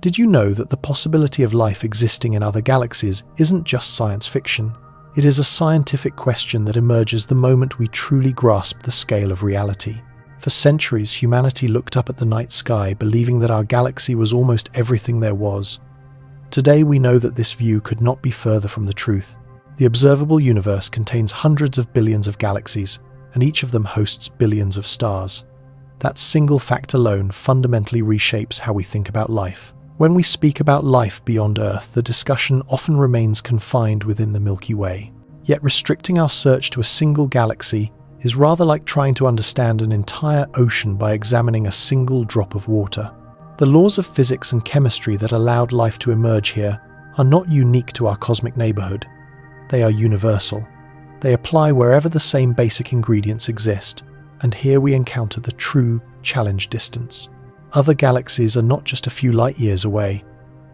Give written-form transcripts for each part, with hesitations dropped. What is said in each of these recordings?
Did you know that the possibility of life existing in other galaxies isn't just science fiction? It is a scientific question that emerges the moment we truly grasp the scale of reality. For centuries, humanity looked up at the night sky, believing that our galaxy was almost everything there was. Today, we know that this view could not be further from the truth. The observable universe contains hundreds of billions of galaxies, and each of them hosts billions of stars. That single fact alone fundamentally reshapes how we think about life. When we speak about life beyond Earth, the discussion often remains confined within the Milky Way. Yet restricting our search to a single galaxy is rather like trying to understand an entire ocean by examining a single drop of water. The laws of physics and chemistry that allowed life to emerge here are not unique to our cosmic neighborhood. They are universal. They apply wherever the same basic ingredients exist, and here we encounter the true challenge distance. Other galaxies are not just a few light years away.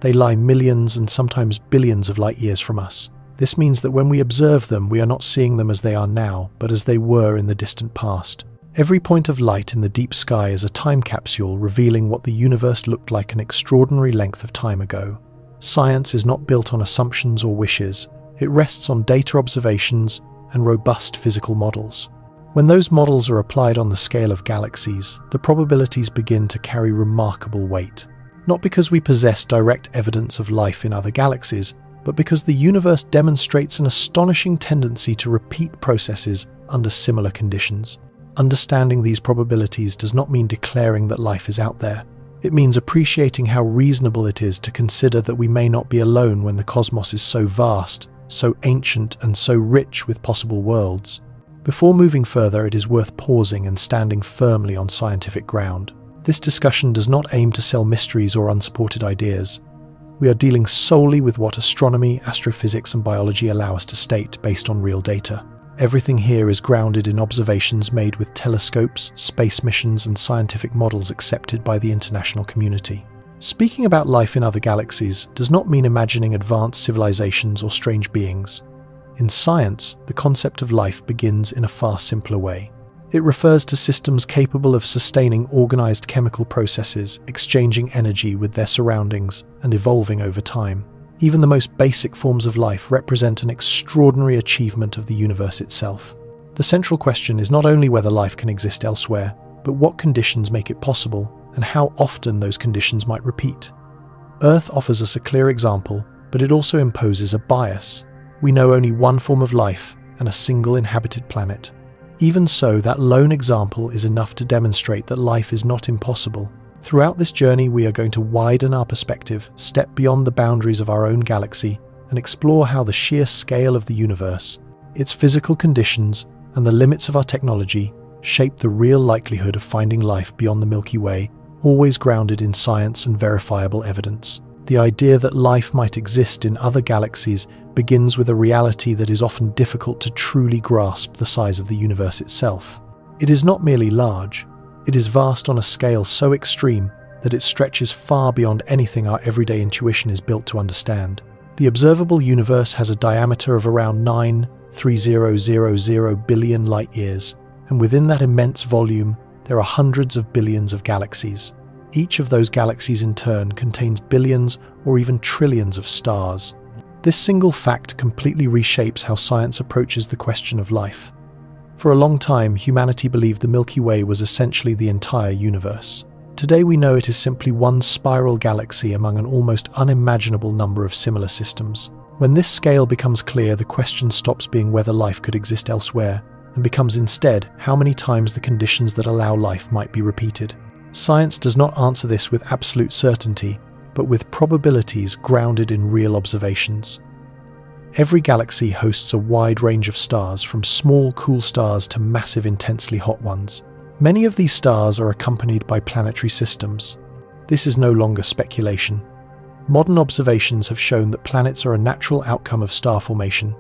They lie millions and sometimes billions of light years from us. This means that when we observe them, we are not seeing them as they are now, but as they were in the distant past. Every point of light in the deep sky is a time capsule revealing what the universe looked like an extraordinary length of time ago. Science is not built on assumptions or wishes. It rests on data observations and robust physical models. When those models are applied on the scale of galaxies, the probabilities begin to carry remarkable weight. Not because we possess direct evidence of life in other galaxies, but because the universe demonstrates an astonishing tendency to repeat processes under similar conditions. Understanding these probabilities does not mean declaring that life is out there. It means appreciating how reasonable it is to consider that we may not be alone when the cosmos is so vast, so ancient, and so rich with possible worlds. Before moving further, it is worth pausing and standing firmly on scientific ground. This discussion does not aim to sell mysteries or unsupported ideas. We are dealing solely with what astronomy, astrophysics, and biology allow us to state based on real data. Everything here is grounded in observations made with telescopes, space missions, and scientific models accepted by the international community. Speaking about life in other galaxies does not mean imagining advanced civilizations or strange beings. In science, the concept of life begins in a far simpler way. It refers to systems capable of sustaining organized chemical processes, exchanging energy with their surroundings, and evolving over time. Even the most basic forms of life represent an extraordinary achievement of the universe itself. The central question is not only whether life can exist elsewhere, but what conditions make it possible, and how often those conditions might repeat. Earth offers us a clear example, but it also imposes a bias. We know only one form of life and a single inhabited planet. Even so, that lone example is enough to demonstrate that life is not impossible. Throughout this journey, we are going to widen our perspective, step beyond the boundaries of our own galaxy, and explore how the sheer scale of the universe, its physical conditions, and the limits of our technology shape the real likelihood of finding life beyond the Milky Way, always grounded in science and verifiable evidence. The idea that life might exist in other galaxies begins with a reality that is often difficult to truly grasp: the size of the universe itself. It is not merely large, it is vast on a scale so extreme that it stretches far beyond anything our everyday intuition is built to understand. The observable universe has a diameter of around 9,3000 billion light-years, and within that immense volume, there are hundreds of billions of galaxies. Each of those galaxies in turn contains billions or even trillions of stars. This single fact completely reshapes how science approaches the question of life. For a long time, humanity believed the Milky Way was essentially the entire universe. Today we know it is simply one spiral galaxy among an almost unimaginable number of similar systems. When this scale becomes clear, the question stops being whether life could exist elsewhere, and becomes instead how many times the conditions that allow life might be repeated. Science does not answer this with absolute certainty, but with probabilities grounded in real observations. Every galaxy hosts a wide range of stars, from small, cool stars to massive, intensely hot ones. Many of these stars are accompanied by planetary systems. This is no longer speculation. Modern observations have shown that planets are a natural outcome of star formation.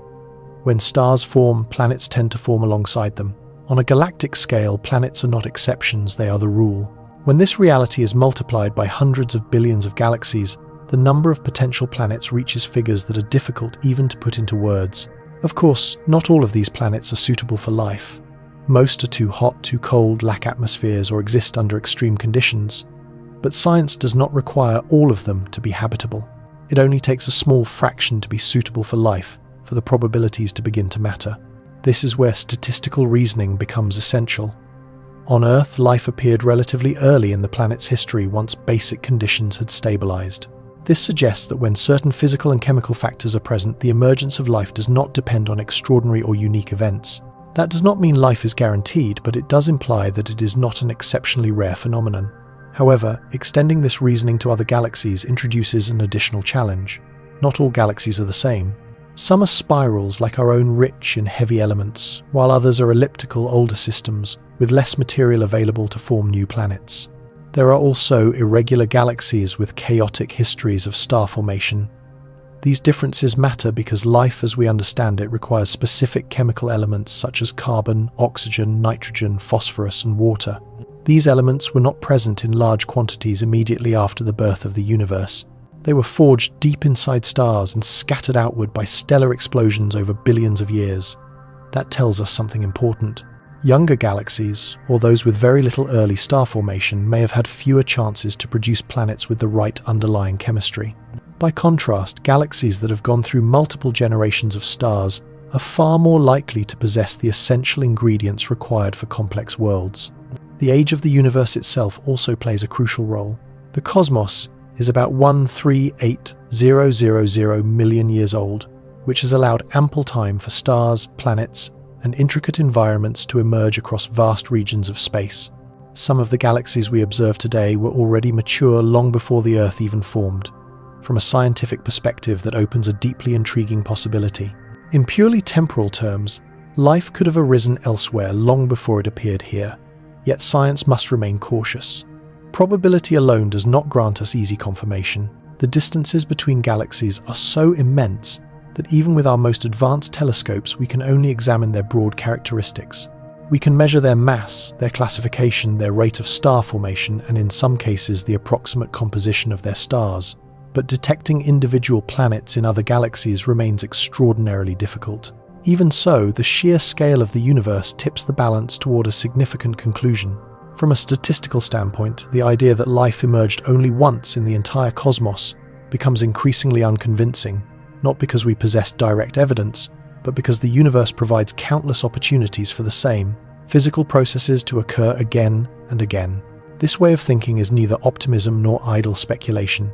When stars form, planets tend to form alongside them. On a galactic scale, planets are not exceptions, they are the rule. When this reality is multiplied by hundreds of billions of galaxies, the number of potential planets reaches figures that are difficult even to put into words. Of course, not all of these planets are suitable for life. Most are too hot, too cold, lack atmospheres, or exist under extreme conditions. But science does not require all of them to be habitable. It only takes a small fraction to be suitable for life, for the probabilities to begin to matter. This is where statistical reasoning becomes essential. On Earth, life appeared relatively early in the planet's history once basic conditions had stabilized. This suggests that when certain physical and chemical factors are present, the emergence of life does not depend on extraordinary or unique events. That does not mean life is guaranteed, but it does imply that it is not an exceptionally rare phenomenon. However, extending this reasoning to other galaxies introduces an additional challenge. Not all galaxies are the same. Some are spirals like our own, rich in heavy elements, while others are elliptical, older systems with less material available to form new planets. There are also irregular galaxies with chaotic histories of star formation. These differences matter because life as we understand it requires specific chemical elements such as carbon, oxygen, nitrogen, phosphorus, and water. These elements were not present in large quantities immediately after the birth of the universe. They were forged deep inside stars and scattered outward by stellar explosions over billions of years. That tells us something important. Younger galaxies, or those with very little early star formation, may have had fewer chances to produce planets with the right underlying chemistry. By contrast, galaxies that have gone through multiple generations of stars are far more likely to possess the essential ingredients required for complex worlds. The age of the universe itself also plays a crucial role. The cosmos is about 138,000 million years old, which has allowed ample time for stars, planets, and intricate environments to emerge across vast regions of space. Some of the galaxies we observe today were already mature long before the Earth even formed. From a scientific perspective, that opens a deeply intriguing possibility. In purely temporal terms, life could have arisen elsewhere long before it appeared here. Yet science must remain cautious. Probability alone does not grant us easy confirmation. The distances between galaxies are so immense that even with our most advanced telescopes, we can only examine their broad characteristics. We can measure their mass, their classification, their rate of star formation, and in some cases the approximate composition of their stars. But detecting individual planets in other galaxies remains extraordinarily difficult. Even so, the sheer scale of the universe tips the balance toward a significant conclusion. From a statistical standpoint, the idea that life emerged only once in the entire cosmos becomes increasingly unconvincing, not because we possess direct evidence, but because the universe provides countless opportunities for the same physical processes to occur again and again. This way of thinking is neither optimism nor idle speculation.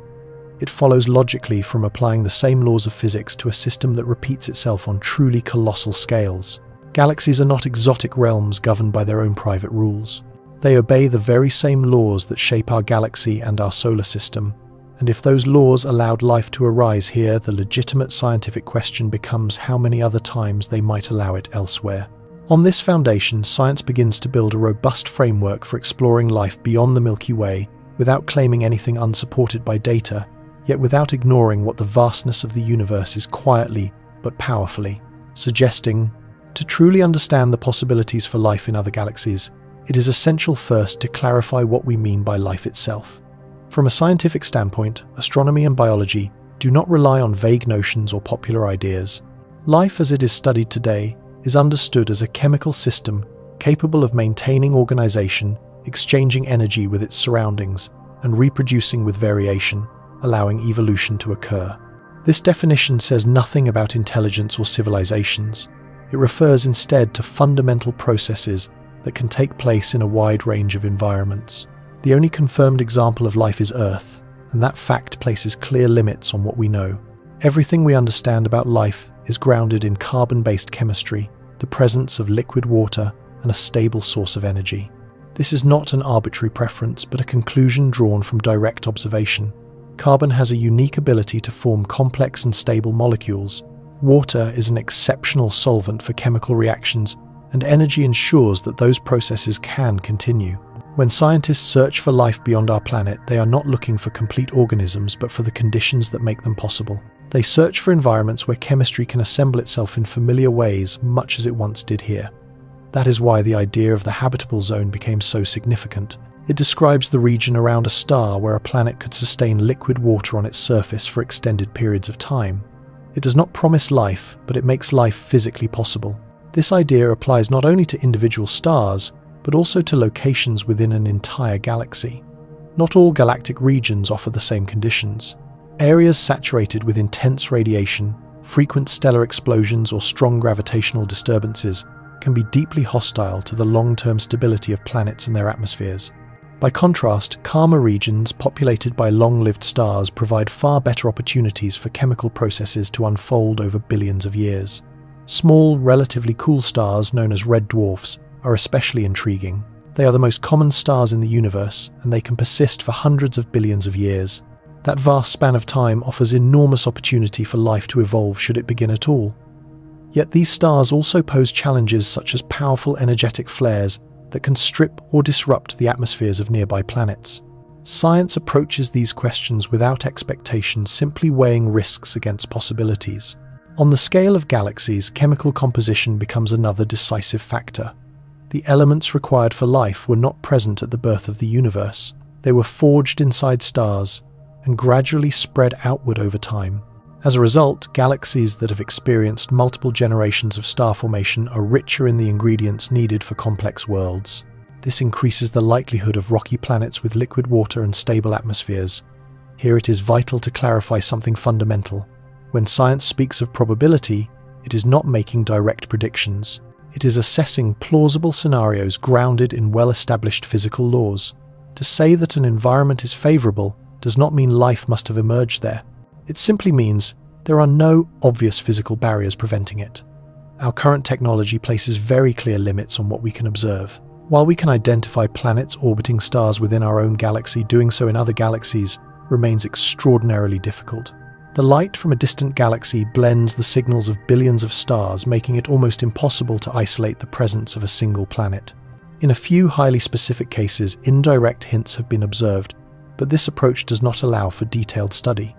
It follows logically from applying the same laws of physics to a system that repeats itself on truly colossal scales. Galaxies are not exotic realms governed by their own private rules. They obey the very same laws that shape our galaxy and our solar system. And if those laws allowed life to arise here, the legitimate scientific question becomes how many other times they might allow it elsewhere. On this foundation, science begins to build a robust framework for exploring life beyond the Milky Way without claiming anything unsupported by data, yet without ignoring what the vastness of the universe is quietly but powerfully suggesting. To truly understand the possibilities for life in other galaxies, it is essential first to clarify what we mean by life itself. From a scientific standpoint, astronomy and biology do not rely on vague notions or popular ideas. Life as it is studied today is understood as a chemical system capable of maintaining organization, exchanging energy with its surroundings, and reproducing with variation, allowing evolution to occur. This definition says nothing about intelligence or civilizations. It refers instead to fundamental processes that can take place in a wide range of environments. The only confirmed example of life is Earth, and that fact places clear limits on what we know. Everything we understand about life is grounded in carbon-based chemistry, the presence of liquid water, and a stable source of energy. This is not an arbitrary preference, but a conclusion drawn from direct observation. Carbon has a unique ability to form complex and stable molecules. Water is an exceptional solvent for chemical reactions, and energy ensures that those processes can continue. When scientists search for life beyond our planet, they are not looking for complete organisms, but for the conditions that make them possible. They search for environments where chemistry can assemble itself in familiar ways, much as it once did here. That is why the idea of the habitable zone became so significant. It describes the region around a star where a planet could sustain liquid water on its surface for extended periods of time. It does not promise life, but it makes life physically possible. This idea applies not only to individual stars, but also to locations within an entire galaxy. Not all galactic regions offer the same conditions. Areas saturated with intense radiation, frequent stellar explosions, or strong gravitational disturbances can be deeply hostile to the long-term stability of planets and their atmospheres. By contrast, calmer regions populated by long-lived stars provide far better opportunities for chemical processes to unfold over billions of years. Small, relatively cool stars known as red dwarfs are especially intriguing. They are the most common stars in the universe, and they can persist for hundreds of billions of years. That vast span of time offers enormous opportunity for life to evolve should it begin at all. Yet these stars also pose challenges such as powerful energetic flares that can strip or disrupt the atmospheres of nearby planets. Science approaches these questions without expectation, simply weighing risks against possibilities. On the scale of galaxies, chemical composition becomes another decisive factor. The elements required for life were not present at the birth of the universe. They were forged inside stars and gradually spread outward over time. As a result, galaxies that have experienced multiple generations of star formation are richer in the ingredients needed for complex worlds. This increases the likelihood of rocky planets with liquid water and stable atmospheres. Here it is vital to clarify something fundamental. When science speaks of probability, it is not making direct predictions. It is assessing plausible scenarios grounded in well-established physical laws. To say that an environment is favorable does not mean life must have emerged there. It simply means there are no obvious physical barriers preventing it. Our current technology places very clear limits on what we can observe. While we can identify planets orbiting stars within our own galaxy, doing so in other galaxies remains extraordinarily difficult. The light from a distant galaxy blends the signals of billions of stars, making it almost impossible to isolate the presence of a single planet. In a few highly specific cases, indirect hints have been observed, but this approach does not allow for detailed study.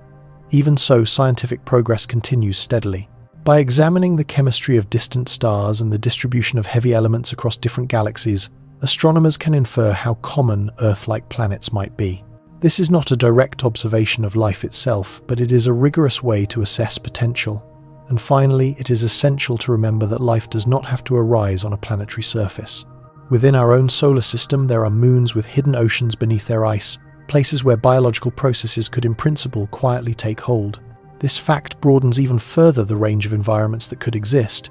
Even so, scientific progress continues steadily. By examining the chemistry of distant stars and the distribution of heavy elements across different galaxies, astronomers can infer how common Earth-like planets might be. This is not a direct observation of life itself, but it is a rigorous way to assess potential. And finally, it is essential to remember that life does not have to arise on a planetary surface. Within our own solar system, there are moons with hidden oceans beneath their ice, places where biological processes could in principle quietly take hold. This fact broadens even further the range of environments that could exist.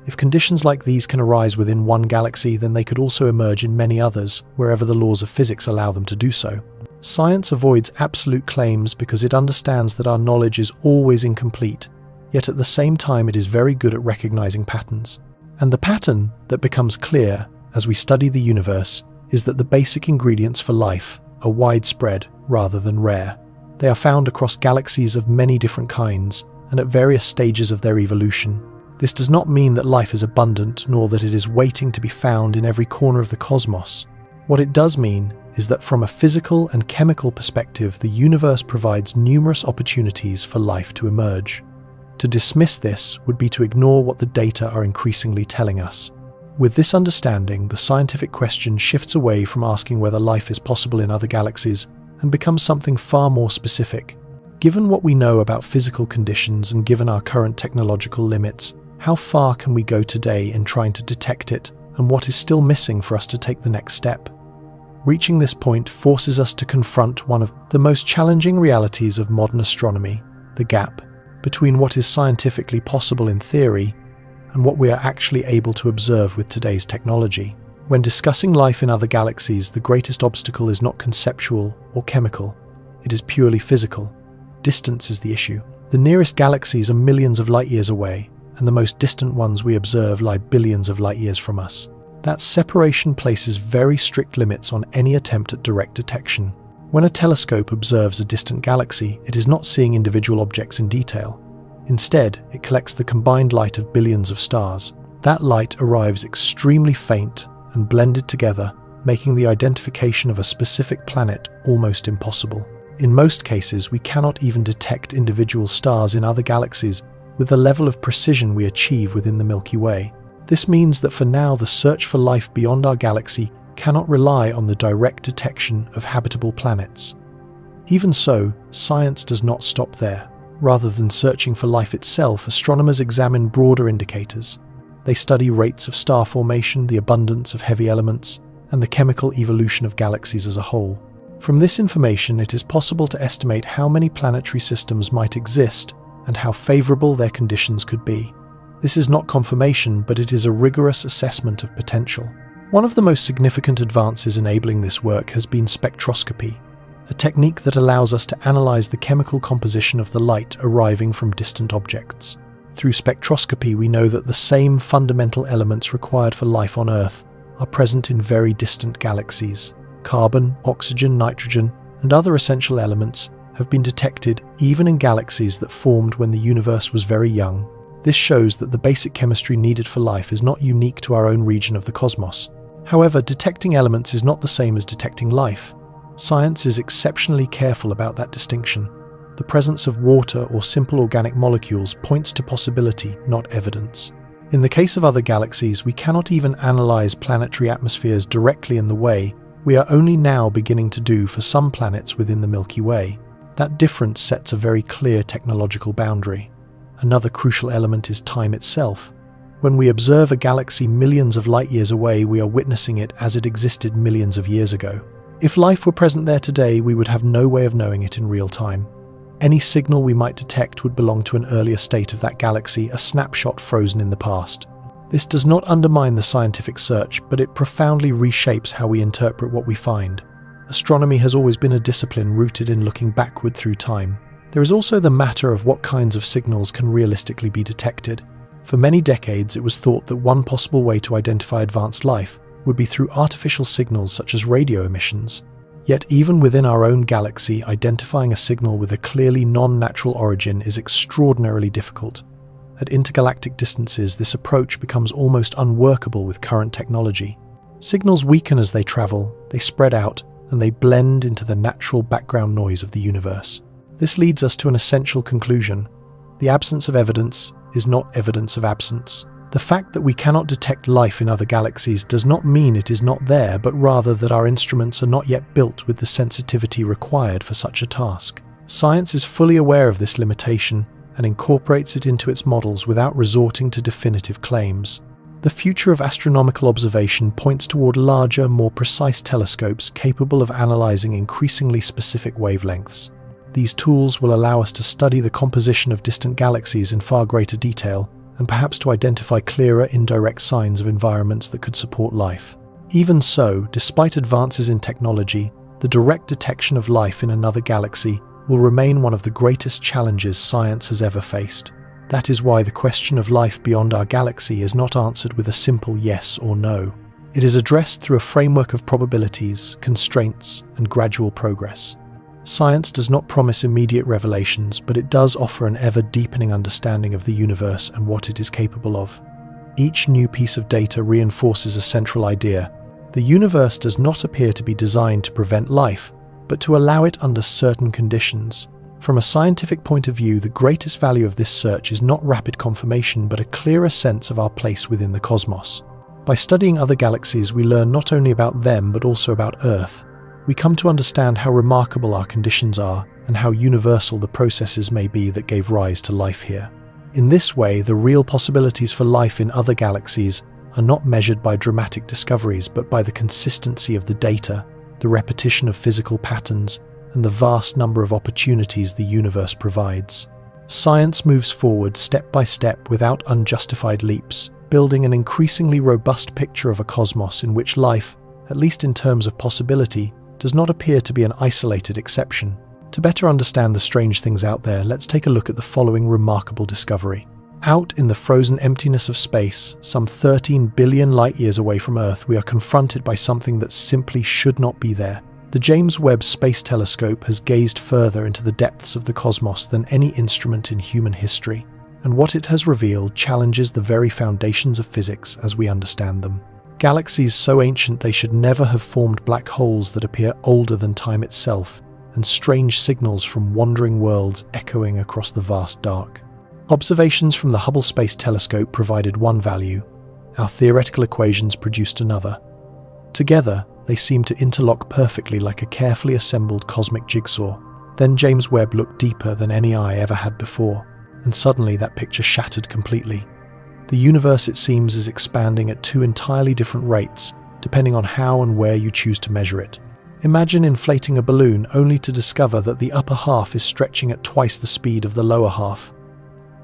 If conditions like these can arise within one galaxy, then they could also emerge in many others, wherever the laws of physics allow them to do so. Science avoids absolute claims because it understands that our knowledge is always incomplete, yet at the same time it is very good at recognizing patterns. And the pattern that becomes clear as we study the universe is that the basic ingredients for life are widespread rather than rare. They are found across galaxies of many different kinds and at various stages of their evolution. This does not mean that life is abundant, nor that it is waiting to be found in every corner of the cosmos. What it does mean is that from a physical and chemical perspective, the universe provides numerous opportunities for life to emerge. To dismiss this would be to ignore what the data are increasingly telling us. With this understanding, the scientific question shifts away from asking whether life is possible in other galaxies and becomes something far more specific. Given what we know about physical conditions and given our current technological limits, how far can we go today in trying to detect it, and what is still missing for us to take the next step? Reaching this point forces us to confront one of the most challenging realities of modern astronomy, the gap between what is scientifically possible in theory and what we are actually able to observe with today's technology. When discussing life in other galaxies, the greatest obstacle is not conceptual or chemical, it is purely physical. Distance is the issue. The nearest galaxies are millions of light years away, and the most distant ones we observe lie billions of light years from us. That separation places very strict limits on any attempt at direct detection. When a telescope observes a distant galaxy, it is not seeing individual objects in detail. Instead, it collects the combined light of billions of stars. That light arrives extremely faint and blended together, making the identification of a specific planet almost impossible. In most cases, we cannot even detect individual stars in other galaxies with the level of precision we achieve within the Milky Way. This means that for now, the search for life beyond our galaxy cannot rely on the direct detection of habitable planets. Even so, science does not stop there. Rather than searching for life itself, astronomers examine broader indicators. They study rates of star formation, the abundance of heavy elements, and the chemical evolution of galaxies as a whole. From this information, it is possible to estimate how many planetary systems might exist and how favorable their conditions could be. This is not confirmation, but it is a rigorous assessment of potential. One of the most significant advances enabling this work has been spectroscopy, a technique that allows us to analyze the chemical composition of the light arriving from distant objects. Through spectroscopy, we know that the same fundamental elements required for life on Earth are present in very distant galaxies. Carbon, oxygen, nitrogen, and other essential elements have been detected even in galaxies that formed when the universe was very young. This shows that the basic chemistry needed for life is not unique to our own region of the cosmos. However, detecting elements is not the same as detecting life. Science is exceptionally careful about that distinction. The presence of water or simple organic molecules points to possibility, not evidence. In the case of other galaxies, we cannot even analyze planetary atmospheres directly in the way we are only now beginning to do for some planets within the Milky Way. That difference sets a very clear technological boundary. Another crucial element is time itself. When we observe a galaxy millions of light years away, we are witnessing it as it existed millions of years ago. If life were present there today, we would have no way of knowing it in real time. Any signal we might detect would belong to an earlier state of that galaxy, a snapshot frozen in the past. This does not undermine the scientific search, but it profoundly reshapes how we interpret what we find. Astronomy has always been a discipline rooted in looking backward through time. There is also the matter of what kinds of signals can realistically be detected. For many decades, it was thought that one possible way to identify advanced life would be through artificial signals such as radio emissions. Yet even within our own galaxy, identifying a signal with a clearly non-natural origin is extraordinarily difficult. At intergalactic distances, this approach becomes almost unworkable with current technology. Signals weaken as they travel, they spread out, and they blend into the natural background noise of the universe. This leads us to an essential conclusion. The absence of evidence is not evidence of absence. The fact that we cannot detect life in other galaxies does not mean it is not there, but rather that our instruments are not yet built with the sensitivity required for such a task. Science is fully aware of this limitation and incorporates it into its models without resorting to definitive claims. The future of astronomical observation points toward larger, more precise telescopes capable of analyzing increasingly specific wavelengths. These tools will allow us to study the composition of distant galaxies in far greater detail, and perhaps to identify clearer indirect signs of environments that could support life. Even so, despite advances in technology, the direct detection of life in another galaxy will remain one of the greatest challenges science has ever faced. That is why the question of life beyond our galaxy is not answered with a simple yes or no. It is addressed through a framework of probabilities, constraints, and gradual progress. Science does not promise immediate revelations, but it does offer an ever-deepening understanding of the universe and what it is capable of. Each new piece of data reinforces a central idea. The universe does not appear to be designed to prevent life, but to allow it under certain conditions. From a scientific point of view, the greatest value of this search is not rapid confirmation, but a clearer sense of our place within the cosmos. By studying other galaxies, we learn not only about them, but also about Earth. We come to understand how remarkable our conditions are and how universal the processes may be that gave rise to life here. In this way, the real possibilities for life in other galaxies are not measured by dramatic discoveries, but by the consistency of the data, the repetition of physical patterns, and the vast number of opportunities the universe provides. Science moves forward step by step without unjustified leaps, building an increasingly robust picture of a cosmos in which life, at least in terms of possibility, does not appear to be an isolated exception. To better understand the strange things out there, let's take a look at the following remarkable discovery. Out in the frozen emptiness of space, some 13 billion light-years away from Earth, we are confronted by something that simply should not be there. The James Webb Space Telescope has gazed further into the depths of the cosmos than any instrument in human history, and what it has revealed challenges the very foundations of physics as we understand them. Galaxies so ancient they should never have formed black holes that appear older than time itself, and strange signals from wandering worlds echoing across the vast dark. Observations from the Hubble Space Telescope provided one value. Our theoretical equations produced another. Together, they seem to interlock perfectly like a carefully assembled cosmic jigsaw. Then James Webb looked deeper than any eye ever had before, and suddenly that picture shattered completely. The universe, it seems, is expanding at two entirely different rates, depending on how and where you choose to measure it. Imagine inflating a balloon only to discover that the upper half is stretching at twice the speed of the lower half.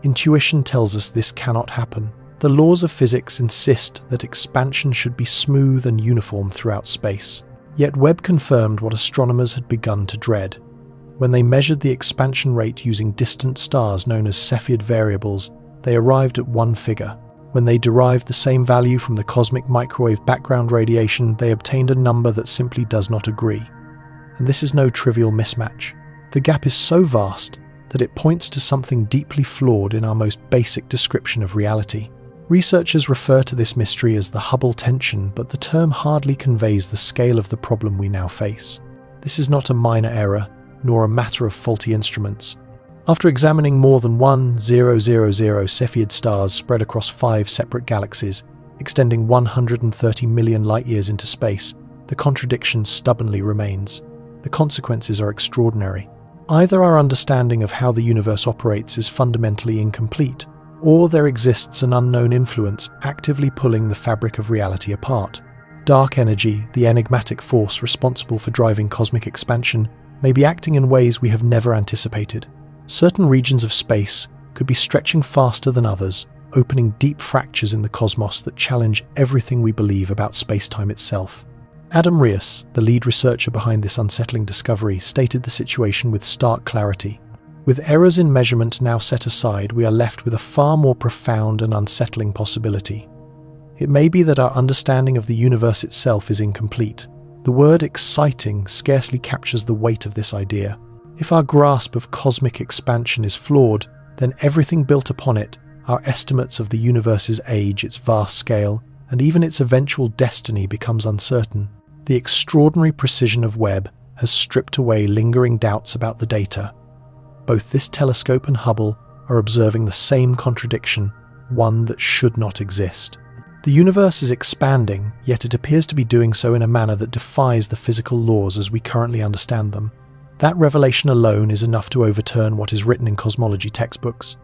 Intuition tells us this cannot happen. The laws of physics insist that expansion should be smooth and uniform throughout space. Yet Webb confirmed what astronomers had begun to dread. When they measured the expansion rate using distant stars known as Cepheid variables, they arrived at one figure. When they derived the same value from the cosmic microwave background radiation, they obtained a number that simply does not agree. And this is no trivial mismatch. The gap is so vast that it points to something deeply flawed in our most basic description of reality. Researchers refer to this mystery as the Hubble tension, but the term hardly conveys the scale of the problem we now face. This is not a minor error, nor a matter of faulty instruments. After examining more than 1,000 Cepheid stars spread across 5 separate galaxies, extending 130 million light-years into space, the contradiction stubbornly remains. The consequences are extraordinary. Either our understanding of how the universe operates is fundamentally incomplete, or there exists an unknown influence actively pulling the fabric of reality apart. Dark energy, the enigmatic force responsible for driving cosmic expansion, may be acting in ways we have never anticipated. Certain regions of space could be stretching faster than others, opening deep fractures in the cosmos that challenge everything we believe about space-time itself. Adam Riess, the lead researcher behind this unsettling discovery, stated the situation with stark clarity. With errors in measurement now set aside, we are left with a far more profound and unsettling possibility. It may be that our understanding of the universe itself is incomplete. The word exciting scarcely captures the weight of this idea. If our grasp of cosmic expansion is flawed, then everything built upon it, our estimates of the universe's age, its vast scale, and even its eventual destiny becomes uncertain. The extraordinary precision of Webb has stripped away lingering doubts about the data. Both this telescope and Hubble are observing the same contradiction, one that should not exist. The universe is expanding, yet it appears to be doing so in a manner that defies the physical laws as we currently understand them. That revelation alone is enough to overturn what is written in cosmology textbooks.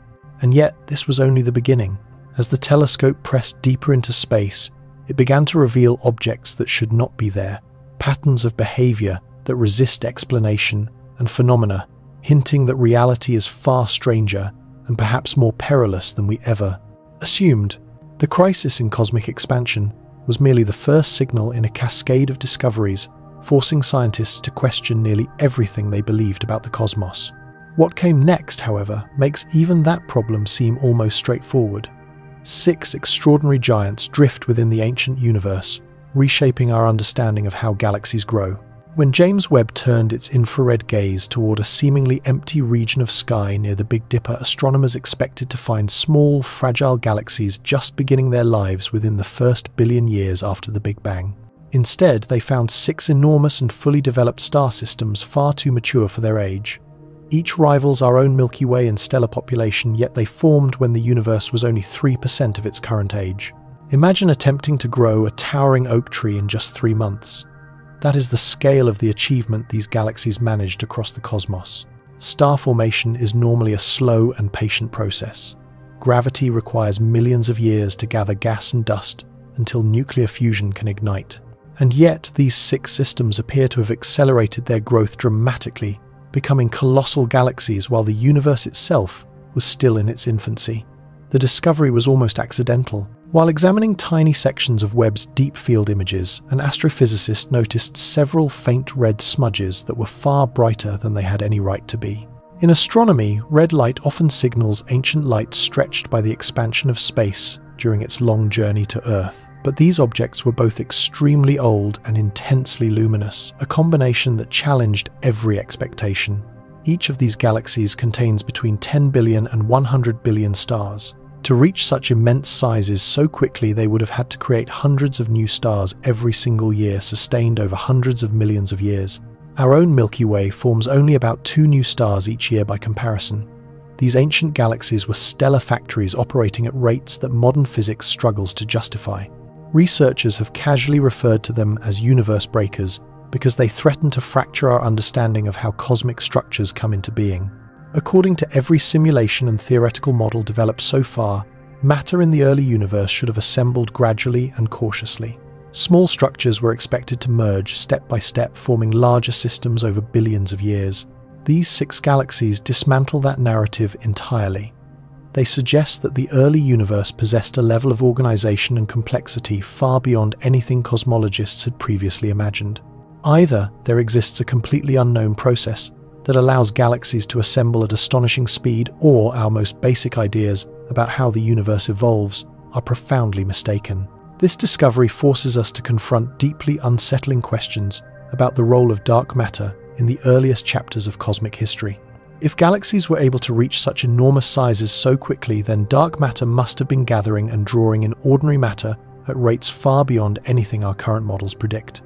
And yet, this was only the beginning. As the telescope pressed deeper into space, it began to reveal objects that should not be there, patterns of behavior that resist explanation, and phenomena hinting that reality is far stranger and perhaps more perilous than we ever assumed. The crisis in cosmic expansion was merely the first signal in a cascade of discoveries, forcing scientists to question nearly everything they believed about the cosmos. What came next, however, makes even that problem seem almost straightforward. 6 extraordinary giants drift within the ancient universe, reshaping our understanding of how galaxies grow. When James Webb turned its infrared gaze toward a seemingly empty region of sky near the Big Dipper, astronomers expected to find small, fragile galaxies just beginning their lives within the first billion years after the Big Bang. Instead, they found 6 enormous and fully developed star systems far too mature for their age. Each rivals our own Milky Way in stellar population, yet they formed when the universe was only 3% of its current age. Imagine attempting to grow a towering oak tree in just 3 months. That is the scale of the achievement these galaxies managed across the cosmos. Star formation is normally a slow and patient process. Gravity requires millions of years to gather gas and dust until nuclear fusion can ignite. And yet, these 6 systems appear to have accelerated their growth dramatically, becoming colossal galaxies while the universe itself was still in its infancy. The discovery was almost accidental. While examining tiny sections of Webb's deep field images, an astrophysicist noticed several faint red smudges that were far brighter than they had any right to be. In astronomy, red light often signals ancient light stretched by the expansion of space during its long journey to Earth. But these objects were both extremely old and intensely luminous, a combination that challenged every expectation. Each of these galaxies contains between 10 billion and 100 billion stars. To reach such immense sizes so quickly, they would have had to create hundreds of new stars every single year, sustained over hundreds of millions of years. Our own Milky Way forms only about 2 new stars each year by comparison. These ancient galaxies were stellar factories operating at rates that modern physics struggles to justify. Researchers have casually referred to them as universe breakers because they threaten to fracture our understanding of how cosmic structures come into being. According to every simulation and theoretical model developed so far, matter in the early universe should have assembled gradually and cautiously. Small structures were expected to merge step by step, forming larger systems over billions of years. These 6 galaxies dismantle that narrative entirely. They suggest that the early universe possessed a level of organization and complexity far beyond anything cosmologists had previously imagined. Either there exists a completely unknown process that allows galaxies to assemble at astonishing speed, or our most basic ideas about how the universe evolves are profoundly mistaken. This discovery forces us to confront deeply unsettling questions about the role of dark matter in the earliest chapters of cosmic history. If galaxies were able to reach such enormous sizes so quickly, then dark matter must have been gathering and drawing in ordinary matter at rates far beyond anything our current models predict.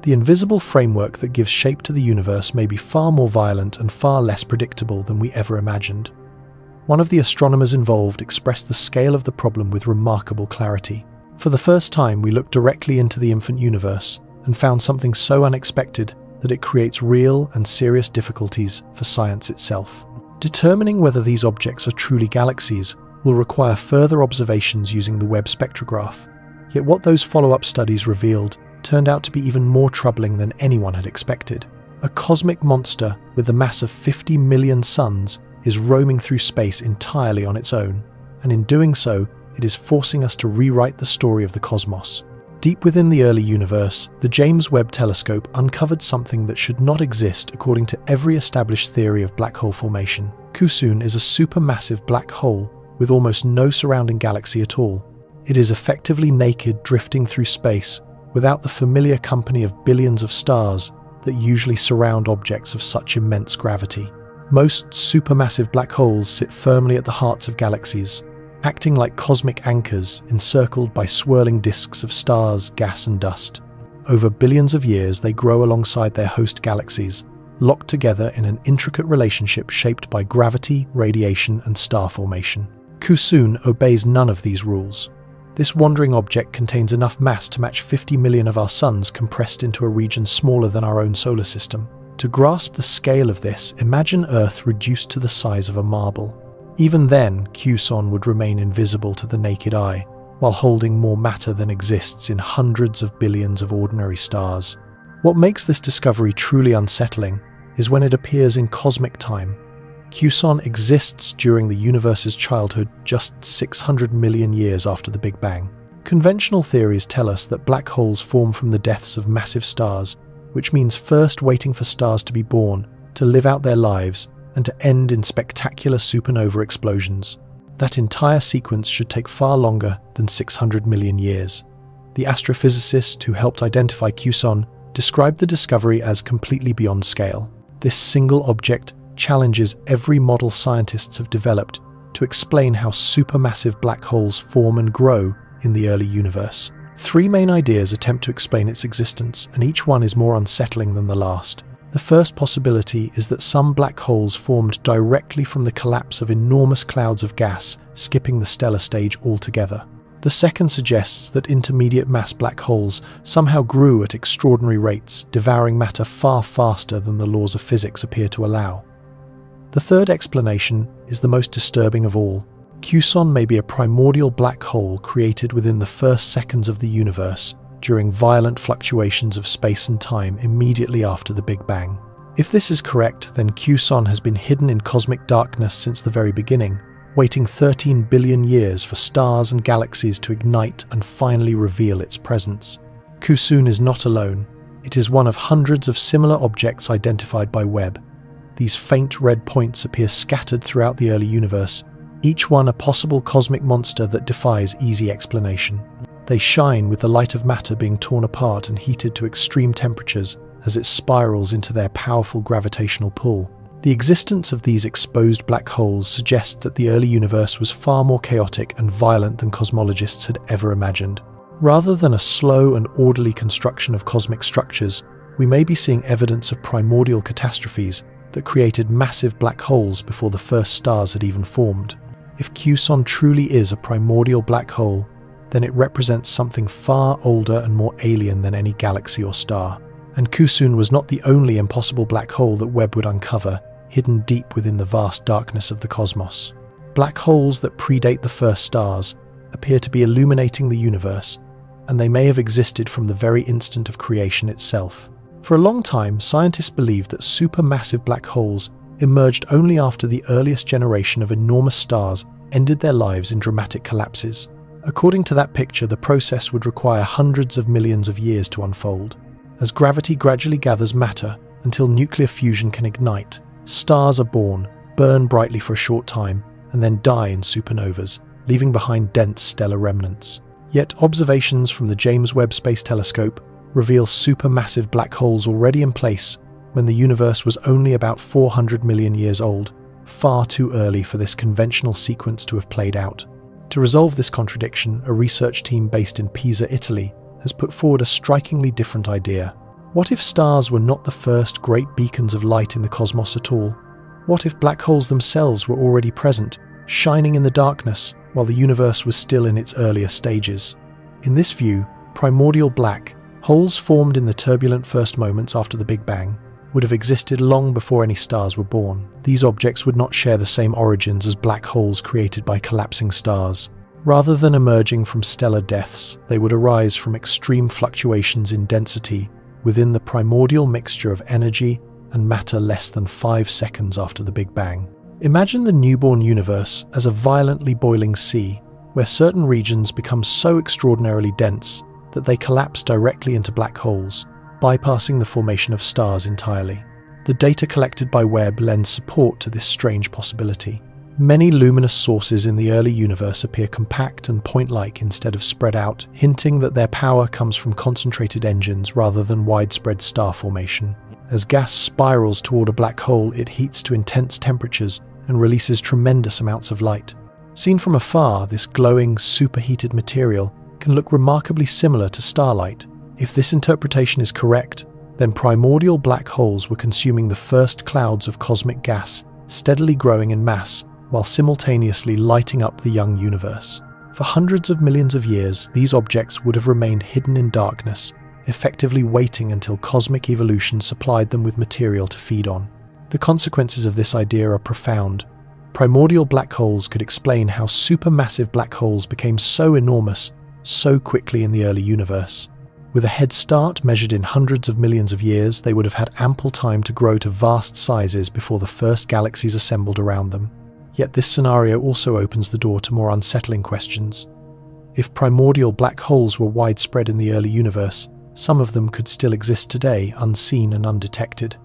The invisible framework that gives shape to the universe may be far more violent and far less predictable than we ever imagined. One of the astronomers involved expressed the scale of the problem with remarkable clarity. For the first time, we looked directly into the infant universe and found something so unexpected that it creates real and serious difficulties for science itself. Determining whether these objects are truly galaxies will require further observations using the Webb spectrograph. Yet what those follow-up studies revealed turned out to be even more troubling than anyone had expected. A cosmic monster with the mass of 50 million suns is roaming through space entirely on its own, and in doing so, it is forcing us to rewrite the story of the cosmos. Deep within the early universe, the James Webb Telescope uncovered something that should not exist according to every established theory of black hole formation. Kusun is a supermassive black hole with almost no surrounding galaxy at all. It is effectively naked, drifting through space without the familiar company of billions of stars that usually surround objects of such immense gravity. Most supermassive black holes sit firmly at the hearts of galaxies, acting like cosmic anchors encircled by swirling disks of stars, gas and dust. Over billions of years, they grow alongside their host galaxies, locked together in an intricate relationship shaped by gravity, radiation and star formation. Kusun obeys none of these rules. This wandering object contains enough mass to match 50 million of our suns compressed into a region smaller than our own solar system. To grasp the scale of this, imagine Earth reduced to the size of a marble. Even then, Kusun would remain invisible to the naked eye, while holding more matter than exists in hundreds of billions of ordinary stars. What makes this discovery truly unsettling is when it appears in cosmic time. Kusun exists during the universe's childhood, just 600 million years after the Big Bang. Conventional theories tell us that black holes form from the deaths of massive stars, which means first waiting for stars to be born, to live out their lives, and to end in spectacular supernova explosions. That entire sequence should take far longer than 600 million years. The astrophysicist who helped identify Kusun described the discovery as completely beyond scale. This single object challenges every model scientists have developed to explain how supermassive black holes form and grow in the early universe. 3 main ideas attempt to explain its existence, and each one is more unsettling than the last. The first possibility is that some black holes formed directly from the collapse of enormous clouds of gas, skipping the stellar stage altogether. The second suggests that intermediate mass black holes somehow grew at extraordinary rates, devouring matter far faster than the laws of physics appear to allow. The third explanation is the most disturbing of all. Kusun may be a primordial black hole created within the first seconds of the universe, during violent fluctuations of space and time immediately after the Big Bang. If this is correct, then Kusun has been hidden in cosmic darkness since the very beginning, waiting 13 billion years for stars and galaxies to ignite and finally reveal its presence. Kusun is not alone. It is one of hundreds of similar objects identified by Webb. These faint red points appear scattered throughout the early universe, each one a possible cosmic monster that defies easy explanation. They shine with the light of matter being torn apart and heated to extreme temperatures as it spirals into their powerful gravitational pull. The existence of these exposed black holes suggests that the early universe was far more chaotic and violent than cosmologists had ever imagined. Rather than a slow and orderly construction of cosmic structures, we may be seeing evidence of primordial catastrophes that created massive black holes before the first stars had even formed. If Kusun truly is a primordial black hole, then it represents something far older and more alien than any galaxy or star. And Kusun was not the only impossible black hole that Webb would uncover, hidden deep within the vast darkness of the cosmos. Black holes that predate the first stars appear to be illuminating the universe, and they may have existed from the very instant of creation itself. For a long time, scientists believed that supermassive black holes emerged only after the earliest generation of enormous stars ended their lives in dramatic collapses. According to that picture, the process would require hundreds of millions of years to unfold. As gravity gradually gathers matter until nuclear fusion can ignite, stars are born, burn brightly for a short time, and then die in supernovas, leaving behind dense stellar remnants. Yet observations from the James Webb Space Telescope reveal supermassive black holes already in place when the universe was only about 400 million years old, far too early for this conventional sequence to have played out. To resolve this contradiction, a research team based in Pisa, Italy, has put forward a strikingly different idea. What if stars were not the first great beacons of light in the cosmos at all? What if black holes themselves were already present, shining in the darkness while the universe was still in its earlier stages? In this view, primordial black holes formed in the turbulent first moments after the Big Bang would have existed long before any stars were born. These objects would not share the same origins as black holes created by collapsing stars. Rather than emerging from stellar deaths, they would arise from extreme fluctuations in density within the primordial mixture of energy and matter less than 5 seconds after the Big Bang. Imagine the newborn universe as a violently boiling sea, where certain regions become so extraordinarily dense that they collapse directly into black holes, bypassing the formation of stars entirely. The data collected by Webb lends support to this strange possibility. Many luminous sources in the early universe appear compact and point-like instead of spread out, hinting that their power comes from concentrated engines rather than widespread star formation. As gas spirals toward a black hole, it heats to intense temperatures and releases tremendous amounts of light. Seen from afar, this glowing, superheated material can look remarkably similar to starlight. If this interpretation is correct, then primordial black holes were consuming the first clouds of cosmic gas, steadily growing in mass, while simultaneously lighting up the young universe. For hundreds of millions of years, these objects would have remained hidden in darkness, effectively waiting until cosmic evolution supplied them with material to feed on. The consequences of this idea are profound. Primordial black holes could explain how supermassive black holes became so enormous so quickly in the early universe. With a head start measured in hundreds of millions of years, they would have had ample time to grow to vast sizes before the first galaxies assembled around them. Yet this scenario also opens the door to more unsettling questions. If primordial black holes were widespread in the early universe, some of them could still exist today, unseen and undetected.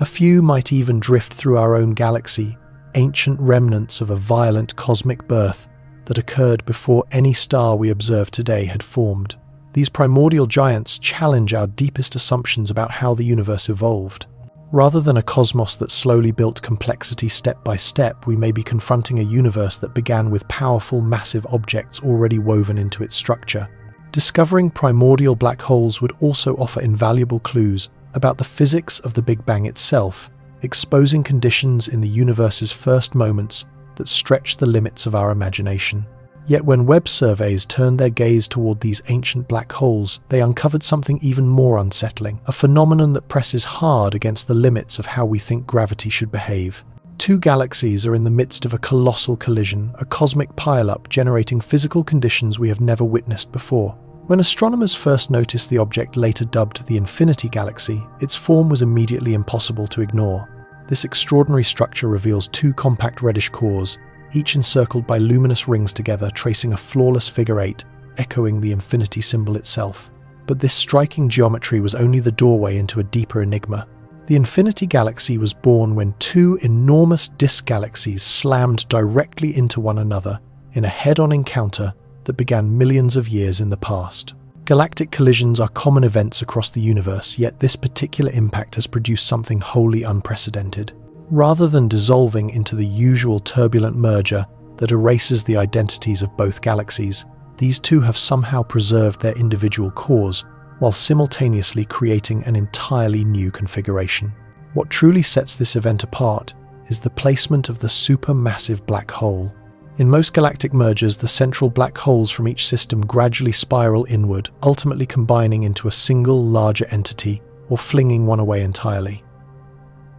A few might even drift through our own galaxy, ancient remnants of a violent cosmic birth that occurred before any star we observe today had formed. These primordial giants challenge our deepest assumptions about how the universe evolved. Rather than a cosmos that slowly built complexity step by step, we may be confronting a universe that began with powerful, massive objects already woven into its structure. Discovering primordial black holes would also offer invaluable clues about the physics of the Big Bang itself, exposing conditions in the universe's first moments that stretch the limits of our imagination. Yet when Webb surveys turned their gaze toward these ancient black holes, they uncovered something even more unsettling, a phenomenon that presses hard against the limits of how we think gravity should behave. Two galaxies are in the midst of a colossal collision, a cosmic pile-up generating physical conditions we have never witnessed before. When astronomers first noticed the object later dubbed the Infinity Galaxy, its form was immediately impossible to ignore. This extraordinary structure reveals two compact reddish cores, each encircled by luminous rings together, tracing a flawless figure eight, echoing the infinity symbol itself. But this striking geometry was only the doorway into a deeper enigma. The Infinity Galaxy was born when two enormous disk galaxies slammed directly into one another in a head-on encounter that began millions of years in the past. Galactic collisions are common events across the universe, yet this particular impact has produced something wholly unprecedented. Rather than dissolving into the usual turbulent merger that erases the identities of both galaxies, these two have somehow preserved their individual cores while simultaneously creating an entirely new configuration. What truly sets this event apart is the placement of the supermassive black hole. In most galactic mergers, the central black holes from each system gradually spiral inward, ultimately combining into a single larger entity or flinging one away entirely.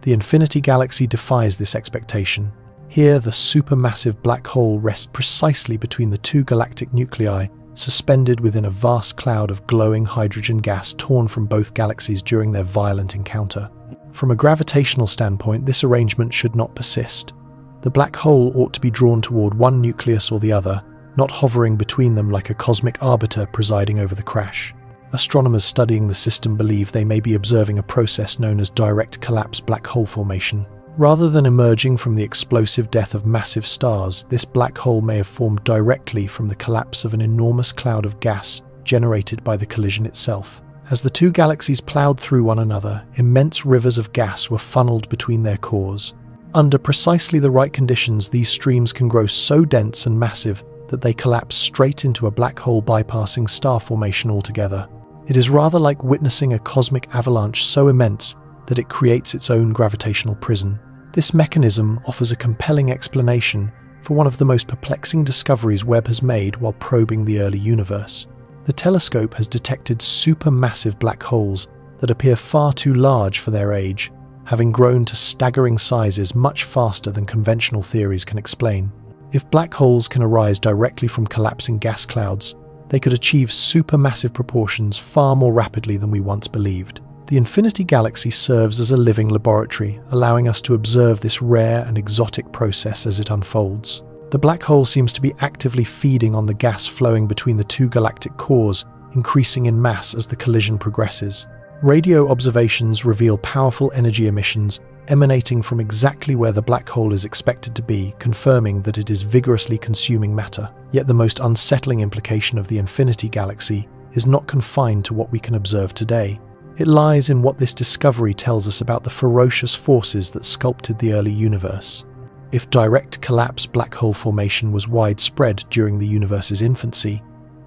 The Infinity Galaxy defies this expectation. Here, the supermassive black hole rests precisely between the two galactic nuclei suspended within a vast cloud of glowing hydrogen gas torn from both galaxies during their violent encounter. From a gravitational standpoint, this arrangement should not persist. The black hole ought to be drawn toward one nucleus or the other, not hovering between them like a cosmic arbiter presiding over the crash. Astronomers studying the system believe they may be observing a process known as direct collapse black hole formation. Rather than emerging from the explosive death of massive stars, this black hole may have formed directly from the collapse of an enormous cloud of gas generated by the collision itself. As the two galaxies plowed through one another, immense rivers of gas were funneled between their cores. Under precisely the right conditions, these streams can grow so dense and massive that they collapse straight into a black hole, bypassing star formation altogether. It is rather like witnessing a cosmic avalanche so immense that it creates its own gravitational prison. This mechanism offers a compelling explanation for one of the most perplexing discoveries Webb has made while probing the early universe. The telescope has detected supermassive black holes that appear far too large for their age, having grown to staggering sizes much faster than conventional theories can explain. If black holes can arise directly from collapsing gas clouds, they could achieve supermassive proportions far more rapidly than we once believed. The Infinity Galaxy serves as a living laboratory, allowing us to observe this rare and exotic process as it unfolds. The black hole seems to be actively feeding on the gas flowing between the two galactic cores, increasing in mass as the collision progresses. Radio observations reveal powerful energy emissions emanating from exactly where the black hole is expected to be, confirming that it is vigorously consuming matter. Yet the most unsettling implication of the Infinity Galaxy is not confined to what we can observe today. It lies in what this discovery tells us about the ferocious forces that sculpted the early universe. If direct collapse black hole formation was widespread during the universe's infancy,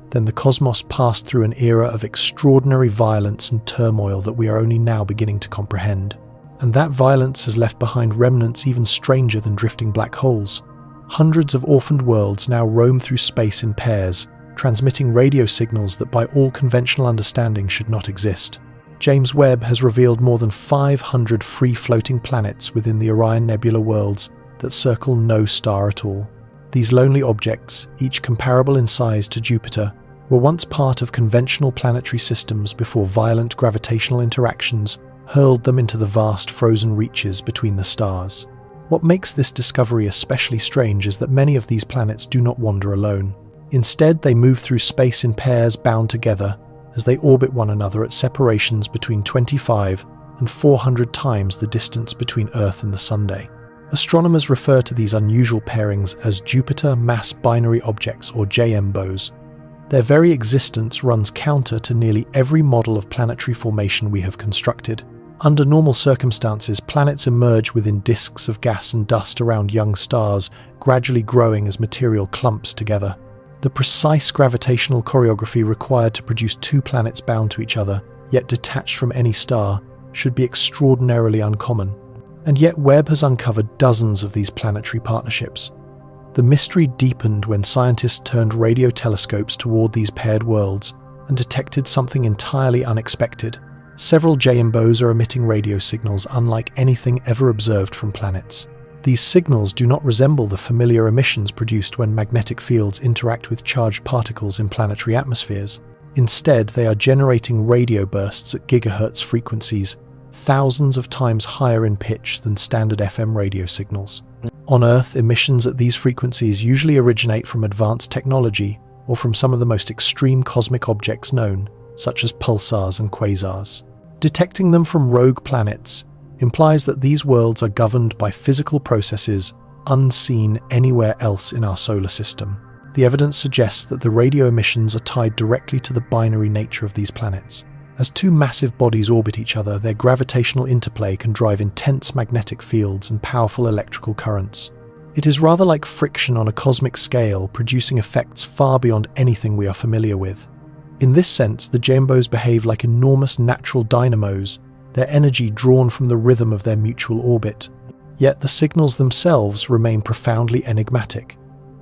then the cosmos passed through an era of extraordinary violence and turmoil that we are only now beginning to comprehend. And that violence has left behind remnants even stranger than drifting black holes. Hundreds of orphaned worlds now roam through space in pairs, transmitting radio signals that by all conventional understanding should not exist. James Webb has revealed more than 500 free-floating planets within the Orion Nebula worlds that circle no star at all. These lonely objects, each comparable in size to Jupiter, were once part of conventional planetary systems before violent gravitational interactions hurled them into the vast frozen reaches between the stars. What makes this discovery especially strange is that many of these planets do not wander alone. Instead, they move through space in pairs bound together as they orbit one another at separations between 25 and 400 times the distance between Earth and the Sunday. Astronomers refer to these unusual pairings as Jupiter Mass Binary Objects, or JMBOs. Their very existence runs counter to nearly every model of planetary formation we have constructed. Under normal circumstances, planets emerge within disks of gas and dust around young stars, gradually growing as material clumps together. The precise gravitational choreography required to produce two planets bound to each other, yet detached from any star, should be extraordinarily uncommon. And yet Webb has uncovered dozens of these planetary partnerships. The mystery deepened when scientists turned radio telescopes toward these paired worlds and detected something entirely unexpected. Several JMBOs are emitting radio signals unlike anything ever observed from planets. These signals do not resemble the familiar emissions produced when magnetic fields interact with charged particles in planetary atmospheres. Instead, they are generating radio bursts at gigahertz frequencies, thousands of times higher in pitch than standard FM radio signals. On Earth, emissions at these frequencies usually originate from advanced technology or from some of the most extreme cosmic objects known, such as pulsars and quasars. Detecting them from rogue planets implies that these worlds are governed by physical processes unseen anywhere else in our solar system. The evidence suggests that the radio emissions are tied directly to the binary nature of these planets. As two massive bodies orbit each other, their gravitational interplay can drive intense magnetic fields and powerful electrical currents. It is rather like friction on a cosmic scale, producing effects far beyond anything we are familiar with. In this sense, the JMBOs behave like enormous natural dynamos, their energy drawn from the rhythm of their mutual orbit. Yet the signals themselves remain profoundly enigmatic.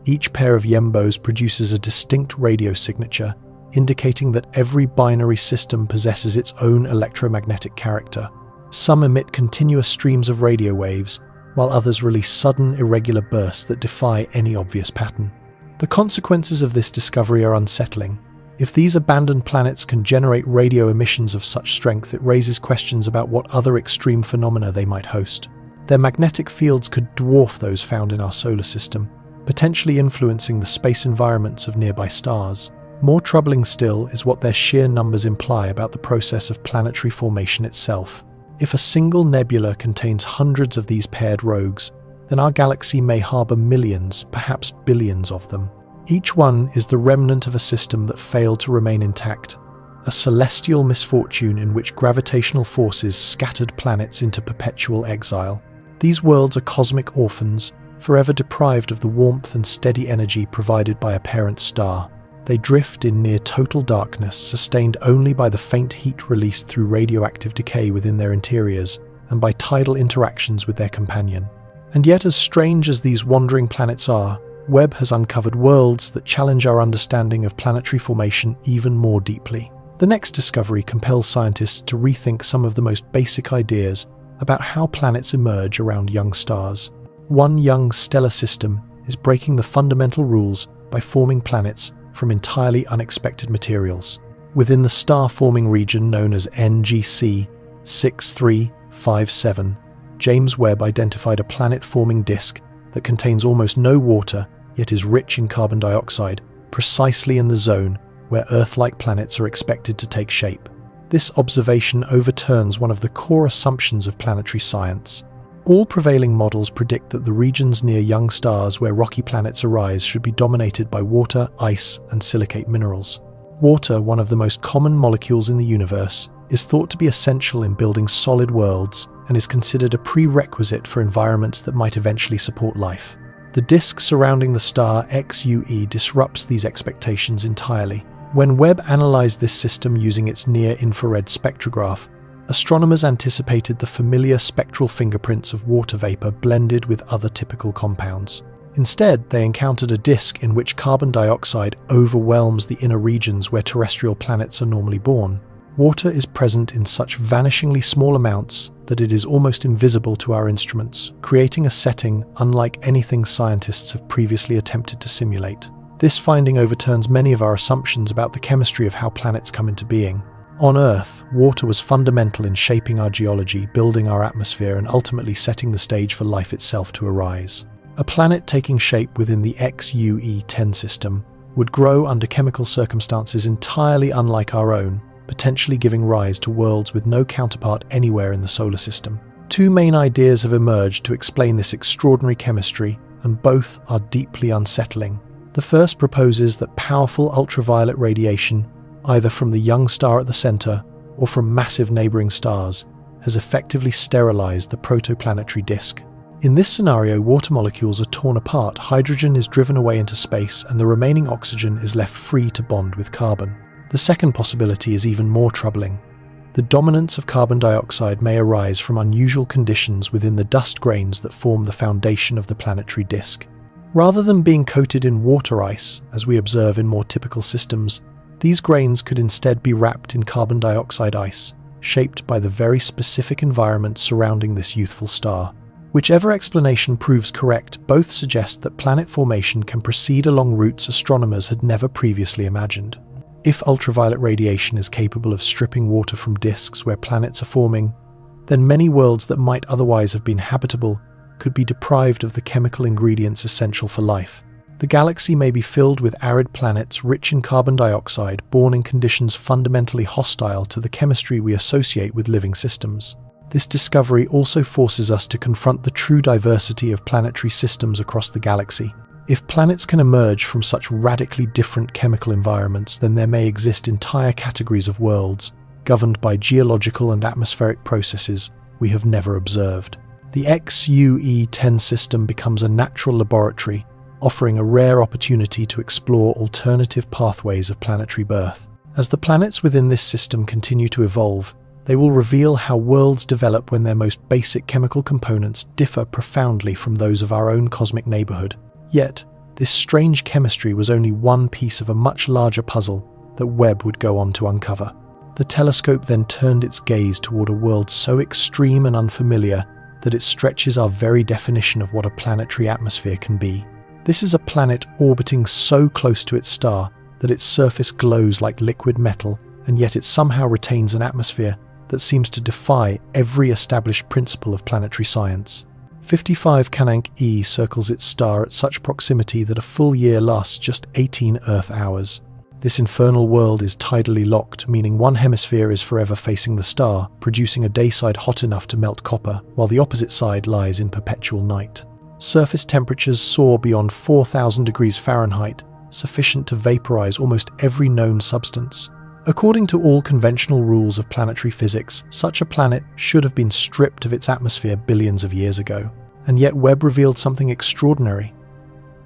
Each pair of JMBOs produces a distinct radio signature, indicating that every binary system possesses its own electromagnetic character. Some emit continuous streams of radio waves, while others release sudden, irregular bursts that defy any obvious pattern. The consequences of this discovery are unsettling. If these abandoned planets can generate radio emissions of such strength, it raises questions about what other extreme phenomena they might host. Their magnetic fields could dwarf those found in our solar system, potentially influencing the space environments of nearby stars. More troubling still is what their sheer numbers imply about the process of planetary formation itself. If a single nebula contains hundreds of these paired rogues, then our galaxy may harbor millions, perhaps billions of them. Each one is the remnant of a system that failed to remain intact, a celestial misfortune in which gravitational forces scattered planets into perpetual exile. These worlds are cosmic orphans, forever deprived of the warmth and steady energy provided by a parent star. They drift in near total darkness, sustained only by the faint heat released through radioactive decay within their interiors and by tidal interactions with their companion. And yet, as strange as these wandering planets are, Webb has uncovered worlds that challenge our understanding of planetary formation even more deeply. The next discovery compels scientists to rethink some of the most basic ideas about how planets emerge around young stars. One young stellar system is breaking the fundamental rules by forming planets from entirely unexpected materials. Within the star-forming region known as NGC 6357, James Webb identified a planet-forming disk that contains almost no water, yet is rich in carbon dioxide, precisely in the zone where Earth-like planets are expected to take shape. This observation overturns one of the core assumptions of planetary science. All prevailing models predict that the regions near young stars where rocky planets arise should be dominated by water, ice, and silicate minerals. Water, one of the most common molecules in the universe, is thought to be essential in building solid worlds and is considered a prerequisite for environments that might eventually support life. The disk surrounding the star XUE disrupts these expectations entirely. When Webb analyzed this system using its near-infrared spectrograph, astronomers anticipated the familiar spectral fingerprints of water vapor blended with other typical compounds. Instead, they encountered a disk in which carbon dioxide overwhelms the inner regions where terrestrial planets are normally born. Water is present in such vanishingly small amounts that it is almost invisible to our instruments, creating a setting unlike anything scientists have previously attempted to simulate. This finding overturns many of our assumptions about the chemistry of how planets come into being. On Earth, water was fundamental in shaping our geology, building our atmosphere, and ultimately setting the stage for life itself to arise. A planet taking shape within the XUE-10 system would grow under chemical circumstances entirely unlike our own, potentially giving rise to worlds with no counterpart anywhere in the solar system. Two main ideas have emerged to explain this extraordinary chemistry, and both are deeply unsettling. The first proposes that powerful ultraviolet radiation, either from the young star at the center or from massive neighboring stars, has effectively sterilized the protoplanetary disk. In this scenario, water molecules are torn apart, hydrogen is driven away into space, and the remaining oxygen is left free to bond with carbon. The second possibility is even more troubling. The dominance of carbon dioxide may arise from unusual conditions within the dust grains that form the foundation of the planetary disk. Rather than being coated in water ice, as we observe in more typical systems, these grains could instead be wrapped in carbon dioxide ice, shaped by the very specific environment surrounding this youthful star. Whichever explanation proves correct, both suggest that planet formation can proceed along routes astronomers had never previously imagined. If ultraviolet radiation is capable of stripping water from disks where planets are forming, then many worlds that might otherwise have been habitable could be deprived of the chemical ingredients essential for life. The galaxy may be filled with arid planets rich in carbon dioxide, born in conditions fundamentally hostile to the chemistry we associate with living systems. This discovery also forces us to confront the true diversity of planetary systems across the galaxy. If planets can emerge from such radically different chemical environments, then there may exist entire categories of worlds, governed by geological and atmospheric processes we have never observed. The XUE-10 system becomes a natural laboratory, offering a rare opportunity to explore alternative pathways of planetary birth. As the planets within this system continue to evolve, they will reveal how worlds develop when their most basic chemical components differ profoundly from those of our own cosmic neighborhood. Yet, this strange chemistry was only one piece of a much larger puzzle that Webb would go on to uncover. The telescope then turned its gaze toward a world so extreme and unfamiliar that it stretches our very definition of what a planetary atmosphere can be. This is a planet orbiting so close to its star that its surface glows like liquid metal, and yet it somehow retains an atmosphere that seems to defy every established principle of planetary science. 55 Canank E circles its star at such proximity that a full year lasts just 18 Earth hours. This infernal world is tidally locked, meaning one hemisphere is forever facing the star, producing a dayside hot enough to melt copper, while the opposite side lies in perpetual night. Surface temperatures soar beyond 4,000 degrees Fahrenheit, sufficient to vaporize almost every known substance. According to all conventional rules of planetary physics, such a planet should have been stripped of its atmosphere billions of years ago. And yet Webb revealed something extraordinary.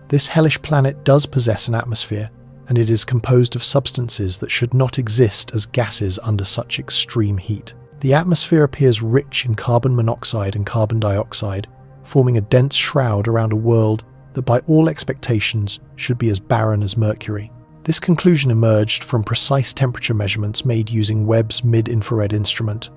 This hellish planet does possess an atmosphere, and it is composed of substances that should not exist as gases under such extreme heat. The atmosphere appears rich in carbon monoxide and carbon dioxide, forming a dense shroud around a world that by all expectations should be as barren as Mercury. This conclusion emerged from precise temperature measurements made using Webb's mid-infrared instrument.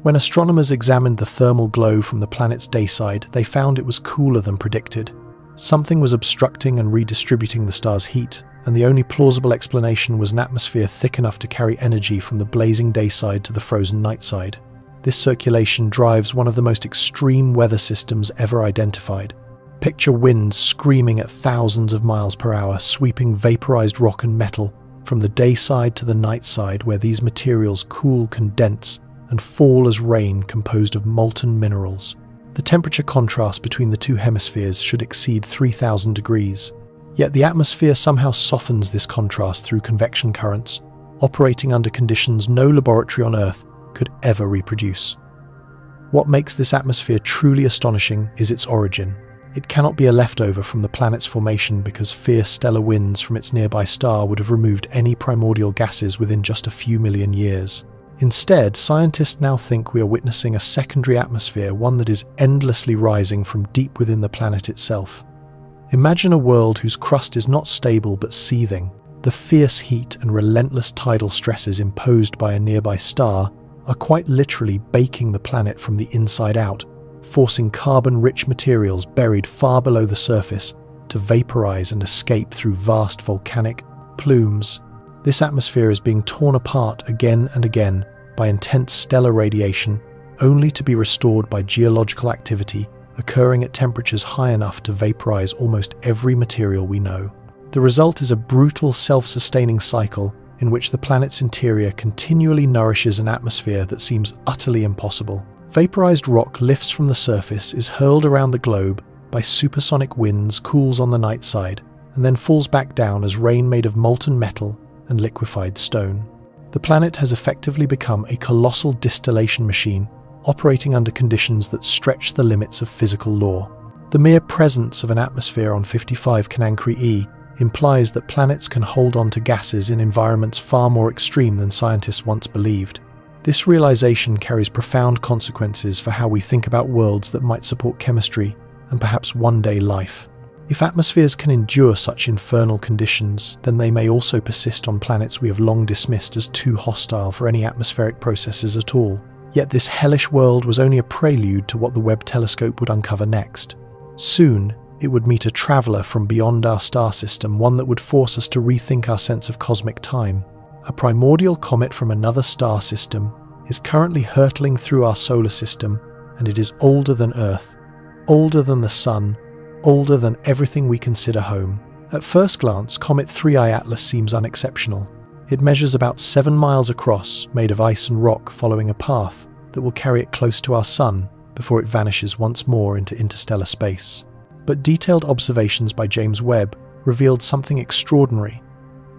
When astronomers examined the thermal glow from the planet's dayside, they found it was cooler than predicted. Something was obstructing and redistributing the star's heat, and the only plausible explanation was an atmosphere thick enough to carry energy from the blazing dayside to the frozen nightside. This circulation drives one of the most extreme weather systems ever identified. Picture winds screaming at thousands of miles per hour, sweeping vaporized rock and metal from the dayside to the nightside, where these materials cool, condense, and fall as rain composed of molten minerals. The temperature contrast between the two hemispheres should exceed 3,000 degrees. Yet the atmosphere somehow softens this contrast through convection currents, operating under conditions no laboratory on Earth could ever reproduce. What makes this atmosphere truly astonishing is its origin. It cannot be a leftover from the planet's formation because fierce stellar winds from its nearby star would have removed any primordial gases within just a few million years. Instead, scientists now think we are witnessing a secondary atmosphere, one that is endlessly rising from deep within the planet itself. Imagine a world whose crust is not stable but seething. The fierce heat and relentless tidal stresses imposed by a nearby star are quite literally baking the planet from the inside out, forcing carbon-rich materials buried far below the surface to vaporize and escape through vast volcanic plumes. This atmosphere is being torn apart again and again by intense stellar radiation, only to be restored by geological activity occurring at temperatures high enough to vaporize almost every material we know. The result is a brutal, self-sustaining cycle in which the planet's interior continually nourishes an atmosphere that seems utterly impossible. Vaporized rock lifts from the surface, is hurled around the globe by supersonic winds, cools on the night side, and then falls back down as rain made of molten metal and liquefied stone. The planet has effectively become a colossal distillation machine, operating under conditions that stretch the limits of physical law. The mere presence of an atmosphere on 55 Canank E implies that planets can hold on to gases in environments far more extreme than scientists once believed. This realization carries profound consequences for how we think about worlds that might support chemistry and perhaps one day life. If atmospheres can endure such infernal conditions, then they may also persist on planets we have long dismissed as too hostile for any atmospheric processes at all. Yet this hellish world was only a prelude to what the Webb telescope would uncover next. Soon, it would meet a traveler from beyond our star system, one that would force us to rethink our sense of cosmic time. A primordial comet from another star system is currently hurtling through our solar system, and it is older than Earth, older than the Sun, older than everything we consider home. At first glance, Comet 3I Atlas seems unexceptional. It measures about 7 miles across, made of ice and rock, following a path that will carry it close to our Sun before it vanishes once more into interstellar space. But detailed observations by James Webb revealed something extraordinary.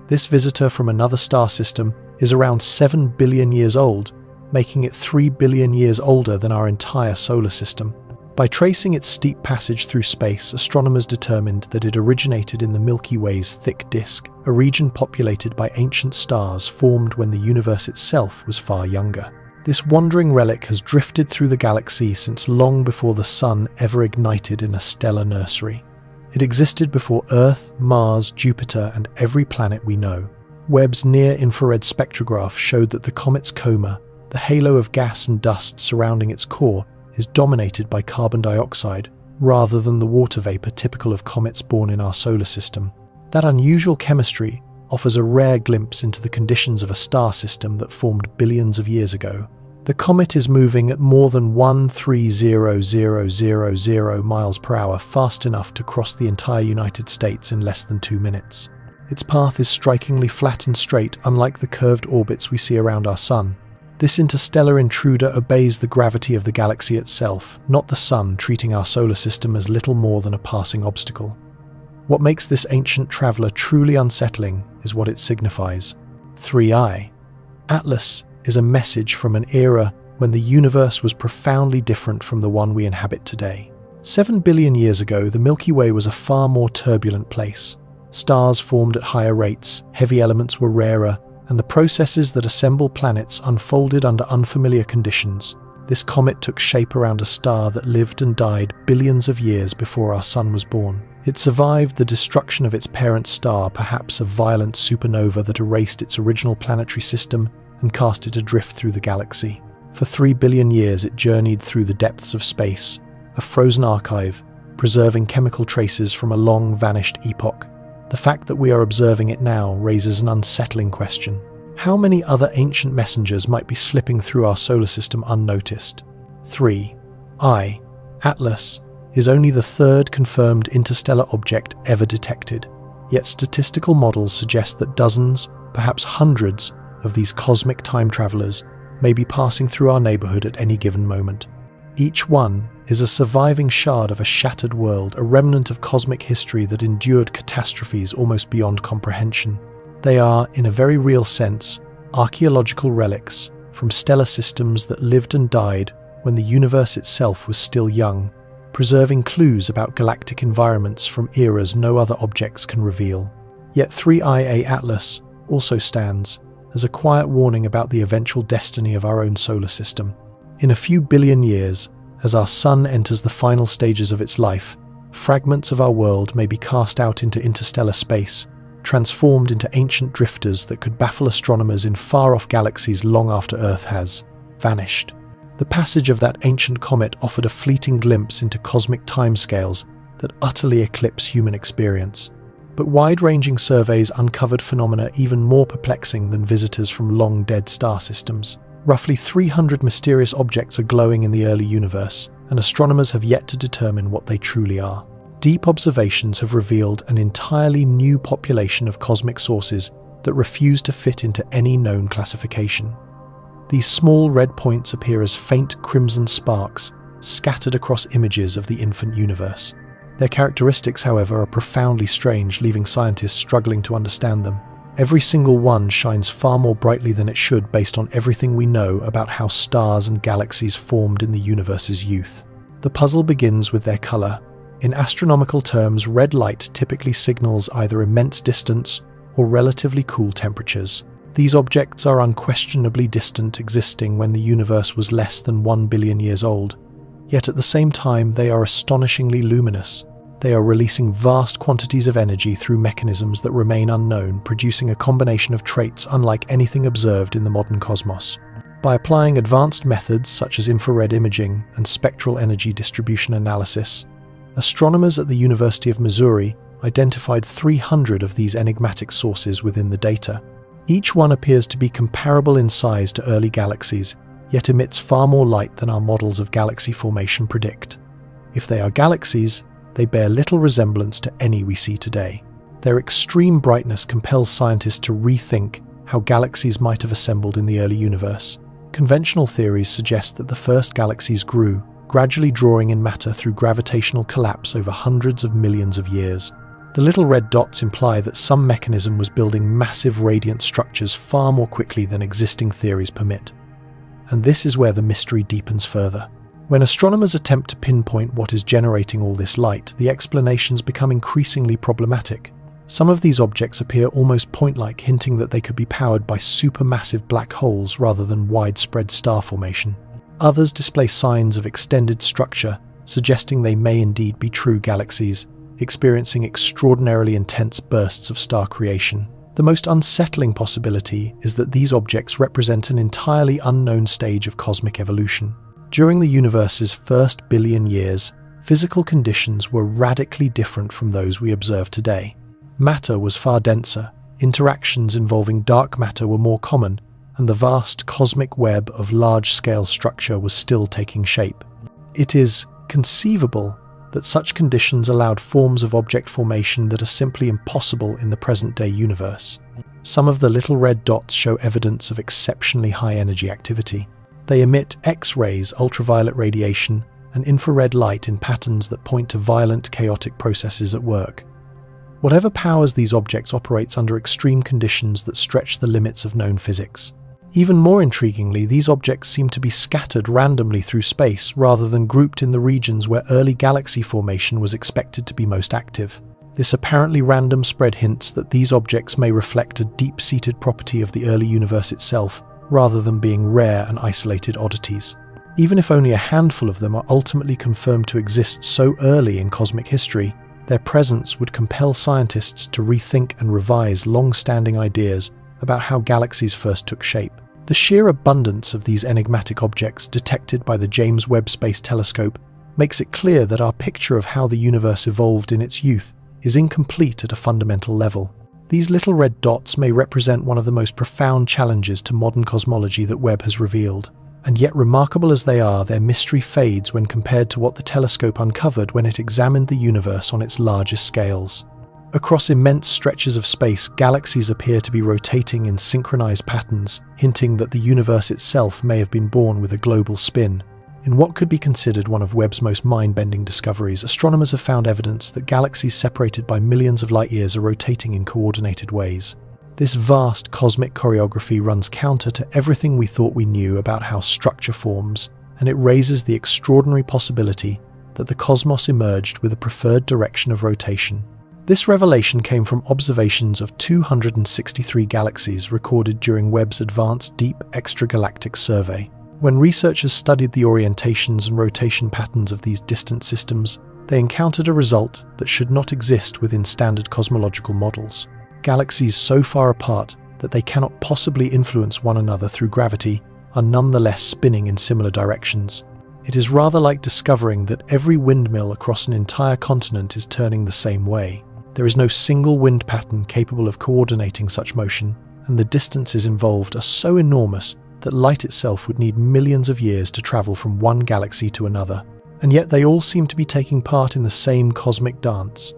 This visitor from another star system is around 7 billion years old, making it 3 billion years older than our entire solar system. By tracing its steep passage through space, astronomers determined that it originated in the Milky Way's thick disk, a region populated by ancient stars formed when the universe itself was far younger. This wandering relic has drifted through the galaxy since long before the Sun ever ignited in a stellar nursery. It existed before Earth, Mars, Jupiter, and every planet we know. Webb's near-infrared spectrograph showed that the comet's coma, the halo of gas and dust surrounding its core, is dominated by carbon dioxide, rather than the water vapor typical of comets born in our solar system. That unusual chemistry offers a rare glimpse into the conditions of a star system that formed billions of years ago. The comet is moving at more than 130,000 miles per hour, fast enough to cross the entire United States in less than 2 minutes. Its path is strikingly flat and straight, unlike the curved orbits we see around our Sun. This interstellar intruder obeys the gravity of the galaxy itself, not the Sun, treating our solar system as little more than a passing obstacle. What makes this ancient traveler truly unsettling is what it signifies. 3I. Atlas is a message from an era when the universe was profoundly different from the one we inhabit today. 7 billion years ago, the Milky Way was a far more turbulent place. Stars formed at higher rates, heavy elements were rarer, and the processes that assemble planets unfolded under unfamiliar conditions. This comet took shape around a star that lived and died billions of years before our Sun was born. It survived the destruction of its parent star, perhaps a violent supernova that erased its original planetary system and cast it adrift through the galaxy. For 3 billion years it journeyed through the depths of space, a frozen archive, preserving chemical traces from a long vanished epoch. The fact that we are observing it now raises an unsettling question. How many other ancient messengers might be slipping through our solar system unnoticed? 3I. Atlas is only the third confirmed interstellar object ever detected, yet statistical models suggest that dozens, perhaps hundreds, of these cosmic time travelers may be passing through our neighborhood at any given moment. Each one is a surviving shard of a shattered world, a remnant of cosmic history that endured catastrophes almost beyond comprehension. They are, in a very real sense, archaeological relics from stellar systems that lived and died when the universe itself was still young, preserving clues about galactic environments from eras no other objects can reveal. Yet 3IA Atlas also stands as a quiet warning about the eventual destiny of our own solar system. In a few billion years, as our Sun enters the final stages of its life, fragments of our world may be cast out into interstellar space, transformed into ancient drifters that could baffle astronomers in far-off galaxies long after Earth has vanished. The passage of that ancient comet offered a fleeting glimpse into cosmic timescales that utterly eclipse human experience. But wide-ranging surveys uncovered phenomena even more perplexing than visitors from long-dead star systems. Roughly 300 mysterious objects are glowing in the early universe, and astronomers have yet to determine what they truly are. Deep observations have revealed an entirely new population of cosmic sources that refuse to fit into any known classification. These small red points appear as faint crimson sparks scattered across images of the infant universe. Their characteristics, however, are profoundly strange, leaving scientists struggling to understand them. Every single one shines far more brightly than it should based on everything we know about how stars and galaxies formed in the universe's youth. The puzzle begins with their color. In astronomical terms, red light typically signals either immense distance or relatively cool temperatures. These objects are unquestionably distant, existing when the universe was less than 1 billion years old. Yet at the same time, they are astonishingly luminous. They are releasing vast quantities of energy through mechanisms that remain unknown, producing a combination of traits unlike anything observed in the modern cosmos. By applying advanced methods such as infrared imaging and spectral energy distribution analysis, astronomers at the University of Missouri identified 300 of these enigmatic sources within the data. Each one appears to be comparable in size to early galaxies, yet emits far more light than our models of galaxy formation predict. If they are galaxies, they bear little resemblance to any we see today. Their extreme brightness compels scientists to rethink how galaxies might have assembled in the early universe. Conventional theories suggest that the first galaxies grew, gradually drawing in matter through gravitational collapse over hundreds of millions of years. The little red dots imply that some mechanism was building massive radiant structures far more quickly than existing theories permit. And this is where the mystery deepens further. When astronomers attempt to pinpoint what is generating all this light, the explanations become increasingly problematic. Some of these objects appear almost point-like, hinting that they could be powered by supermassive black holes rather than widespread star formation. Others display signs of extended structure, suggesting they may indeed be true galaxies, experiencing extraordinarily intense bursts of star creation. The most unsettling possibility is that these objects represent an entirely unknown stage of cosmic evolution. During the universe's first billion years, physical conditions were radically different from those we observe today. Matter was far denser, interactions involving dark matter were more common, and the vast cosmic web of large-scale structure was still taking shape. It is conceivable that such conditions allowed forms of object formation that are simply impossible in the present-day universe. Some of the little red dots show evidence of exceptionally high energy activity. They emit X-rays, ultraviolet radiation, and infrared light in patterns that point to violent, chaotic processes at work. Whatever powers these objects operates under extreme conditions that stretch the limits of known physics. Even more intriguingly, these objects seem to be scattered randomly through space rather than grouped in the regions where early galaxy formation was expected to be most active. This apparently random spread hints that these objects may reflect a deep-seated property of the early universe itself, rather than being rare and isolated oddities. Even if only a handful of them are ultimately confirmed to exist so early in cosmic history, their presence would compel scientists to rethink and revise long-standing ideas about how galaxies first took shape. The sheer abundance of these enigmatic objects detected by the James Webb Space Telescope makes it clear that our picture of how the universe evolved in its youth is incomplete at a fundamental level. These little red dots may represent one of the most profound challenges to modern cosmology that Webb has revealed. And yet, remarkable as they are, their mystery fades when compared to what the telescope uncovered when it examined the universe on its largest scales. Across immense stretches of space, galaxies appear to be rotating in synchronized patterns, hinting that the universe itself may have been born with a global spin. In what could be considered one of Webb's most mind-bending discoveries, astronomers have found evidence that galaxies separated by millions of light-years are rotating in coordinated ways. This vast cosmic choreography runs counter to everything we thought we knew about how structure forms, and it raises the extraordinary possibility that the cosmos emerged with a preferred direction of rotation. This revelation came from observations of 263 galaxies recorded during Webb's Advanced Deep Extragalactic Survey. When researchers studied the orientations and rotation patterns of these distant systems, they encountered a result that should not exist within standard cosmological models. Galaxies so far apart that they cannot possibly influence one another through gravity are nonetheless spinning in similar directions. It is rather like discovering that every windmill across an entire continent is turning the same way. There is no single wind pattern capable of coordinating such motion, and the distances involved are so enormous that light itself would need millions of years to travel from one galaxy to another. And yet they all seem to be taking part in the same cosmic dance.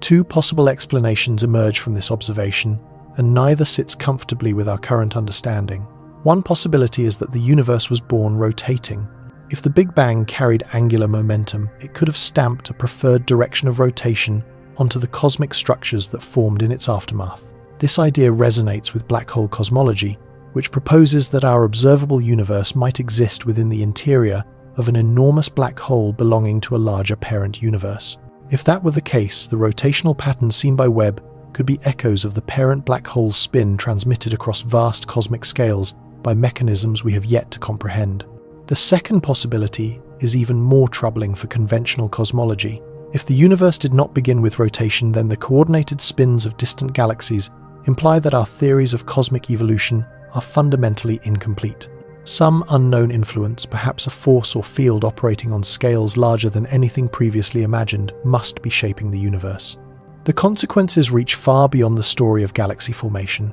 Two possible explanations emerge from this observation, and neither sits comfortably with our current understanding. One possibility is that the universe was born rotating. If the Big Bang carried angular momentum, it could have stamped a preferred direction of rotation onto the cosmic structures that formed in its aftermath. This idea resonates with black hole cosmology, which proposes that our observable universe might exist within the interior of an enormous black hole belonging to a larger parent universe. If that were the case, the rotational patterns seen by Webb could be echoes of the parent black hole's spin transmitted across vast cosmic scales by mechanisms we have yet to comprehend. The second possibility is even more troubling for conventional cosmology. If the universe did not begin with rotation, then the coordinated spins of distant galaxies imply that our theories of cosmic evolution are fundamentally incomplete. Some unknown influence, perhaps a force or field operating on scales larger than anything previously imagined, must be shaping the universe. The consequences reach far beyond the story of galaxy formation.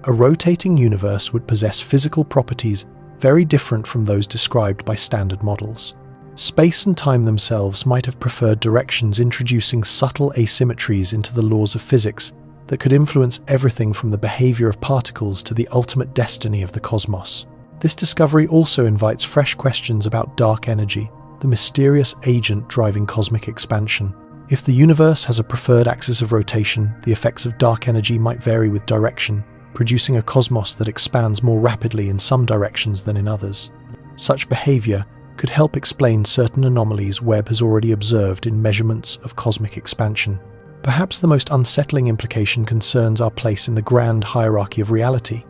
A rotating universe would possess physical properties very different from those described by standard models. Space and time themselves might have preferred directions, introducing subtle asymmetries into the laws of physics that could influence everything from the behavior of particles to the ultimate destiny of the cosmos. This discovery also invites fresh questions about dark energy, the mysterious agent driving cosmic expansion. If the universe has a preferred axis of rotation, the effects of dark energy might vary with direction, producing a cosmos that expands more rapidly in some directions than in others. Such behavior could help explain certain anomalies Webb has already observed in measurements of cosmic expansion. Perhaps the most unsettling implication concerns our place in the grand hierarchy of reality.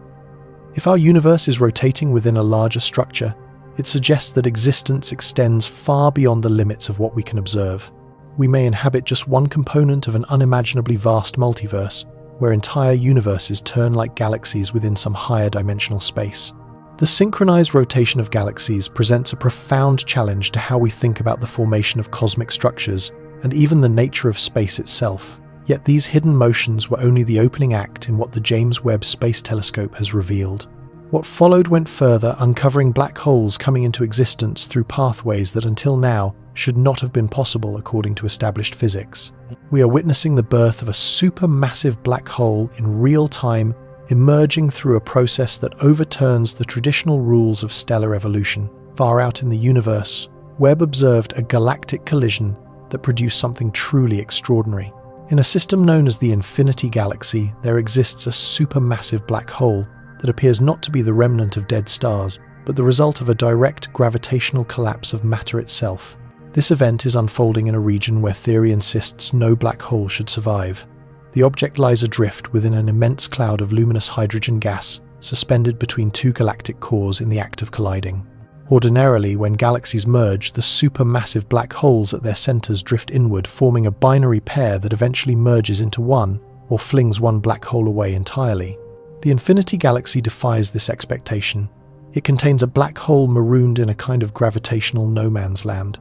If our universe is rotating within a larger structure, it suggests that existence extends far beyond the limits of what we can observe. We may inhabit just one component of an unimaginably vast multiverse, where entire universes turn like galaxies within some higher dimensional space. The synchronized rotation of galaxies presents a profound challenge to how we think about the formation of cosmic structures and even the nature of space itself. Yet these hidden motions were only the opening act in what the James Webb Space Telescope has revealed. What followed went further, uncovering black holes coming into existence through pathways that until now should not have been possible according to established physics. We are witnessing the birth of a supermassive black hole in real time, emerging through a process that overturns the traditional rules of stellar evolution. Far out in the universe, Webb observed a galactic collision that produced something truly extraordinary. In a system known as the Infinity Galaxy, there exists a supermassive black hole that appears not to be the remnant of dead stars, but the result of a direct gravitational collapse of matter itself. This event is unfolding in a region where theory insists no black hole should survive. The object lies adrift within an immense cloud of luminous hydrogen gas, suspended between two galactic cores in the act of colliding. Ordinarily, when galaxies merge, the supermassive black holes at their centers drift inward, forming a binary pair that eventually merges into one, or flings one black hole away entirely. The Infinity Galaxy defies this expectation. It contains a black hole marooned in a kind of gravitational no man's land.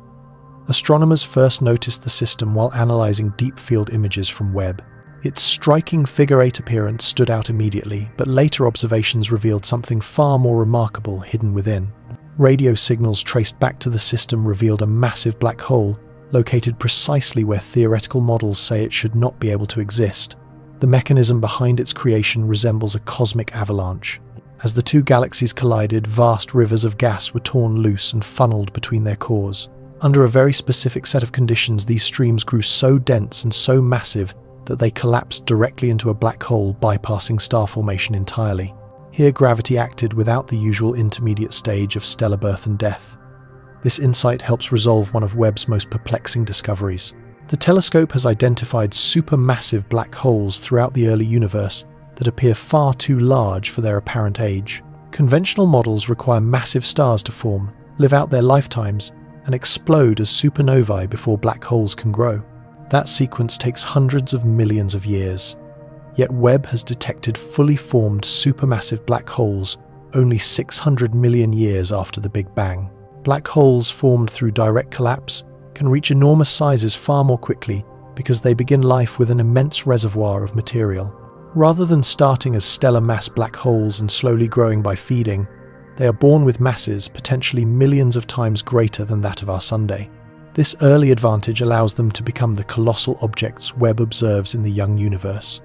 Astronomers first noticed the system while analyzing deep field images from Webb. Its striking figure-8 appearance stood out immediately, but later observations revealed something far more remarkable hidden within. Radio signals traced back to the system revealed a massive black hole, located precisely where theoretical models say it should not be able to exist. The mechanism behind its creation resembles a cosmic avalanche. As the two galaxies collided, vast rivers of gas were torn loose and funneled between their cores. Under a very specific set of conditions, these streams grew so dense and so massive that they collapsed directly into a black hole, bypassing star formation entirely. Here gravity acted without the usual intermediate stage of stellar birth and death. This insight helps resolve one of Webb's most perplexing discoveries. The telescope has identified supermassive black holes throughout the early universe that appear far too large for their apparent age. Conventional models require massive stars to form, live out their lifetimes, and explode as supernovae before black holes can grow. That sequence takes hundreds of millions of years. Yet Webb has detected fully formed supermassive black holes only 600 million years after the Big Bang. Black holes formed through direct collapse can reach enormous sizes far more quickly because they begin life with an immense reservoir of material. Rather than starting as stellar mass black holes and slowly growing by feeding, they are born with masses potentially millions of times greater than that of our Sunday. This early advantage allows them to become the colossal objects Webb observes in the young universe.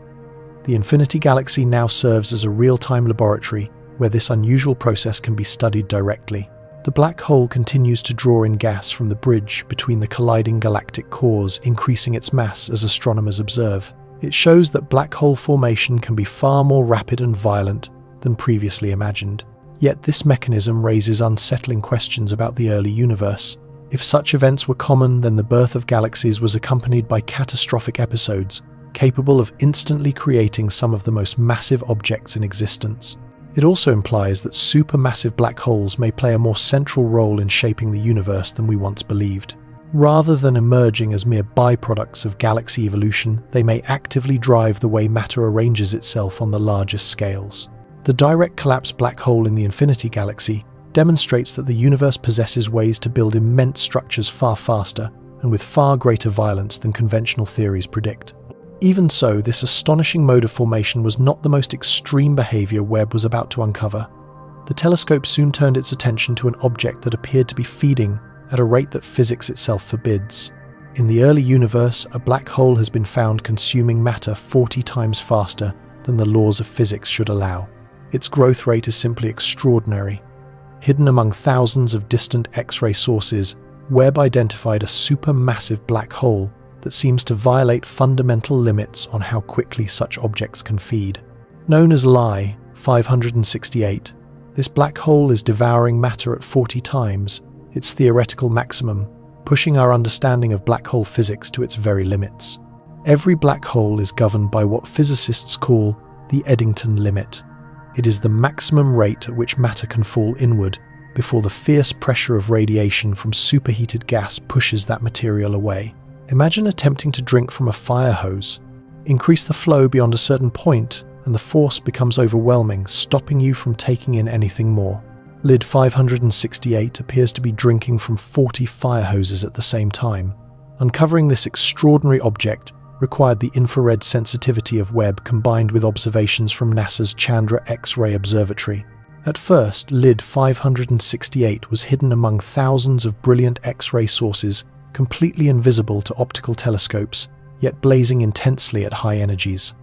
The Infinity Galaxy now serves as a real-time laboratory where this unusual process can be studied directly. The black hole continues to draw in gas from the bridge between the colliding galactic cores, increasing its mass as astronomers observe. It shows that black hole formation can be far more rapid and violent than previously imagined. Yet this mechanism raises unsettling questions about the early universe. If such events were common, then the birth of galaxies was accompanied by catastrophic episodes, capable of instantly creating some of the most massive objects in existence. It also implies that supermassive black holes may play a more central role in shaping the universe than we once believed. Rather than emerging as mere byproducts of galaxy evolution, they may actively drive the way matter arranges itself on the largest scales. The direct collapse black hole in the Infinity Galaxy demonstrates that the universe possesses ways to build immense structures far faster and with far greater violence than conventional theories predict. Even so, this astonishing mode of formation was not the most extreme behavior Webb was about to uncover. The telescope soon turned its attention to an object that appeared to be feeding at a rate that physics itself forbids. In the early universe, a black hole has been found consuming matter 40 times faster than the laws of physics should allow. Its growth rate is simply extraordinary. Hidden among thousands of distant X-ray sources, Webb identified a supermassive black hole that seems to violate fundamental limits on how quickly such objects can feed. Known as Li 568, this black hole is devouring matter at 40 times its theoretical maximum, pushing our understanding of black hole physics to its very limits. Every black hole is governed by what physicists call the Eddington limit. It is the maximum rate at which matter can fall inward before the fierce pressure of radiation from superheated gas pushes that material away. Imagine attempting to drink from a fire hose. Increase the flow beyond a certain point, and the force becomes overwhelming, stopping you from taking in anything more. Lid 568 appears to be drinking from 40 fire hoses at the same time. Uncovering this extraordinary object required the infrared sensitivity of Webb combined with observations from NASA's Chandra X-ray Observatory. At first, Lid 568 was hidden among thousands of brilliant X-ray sources, completely invisible to optical telescopes, yet blazing intensely at high energies.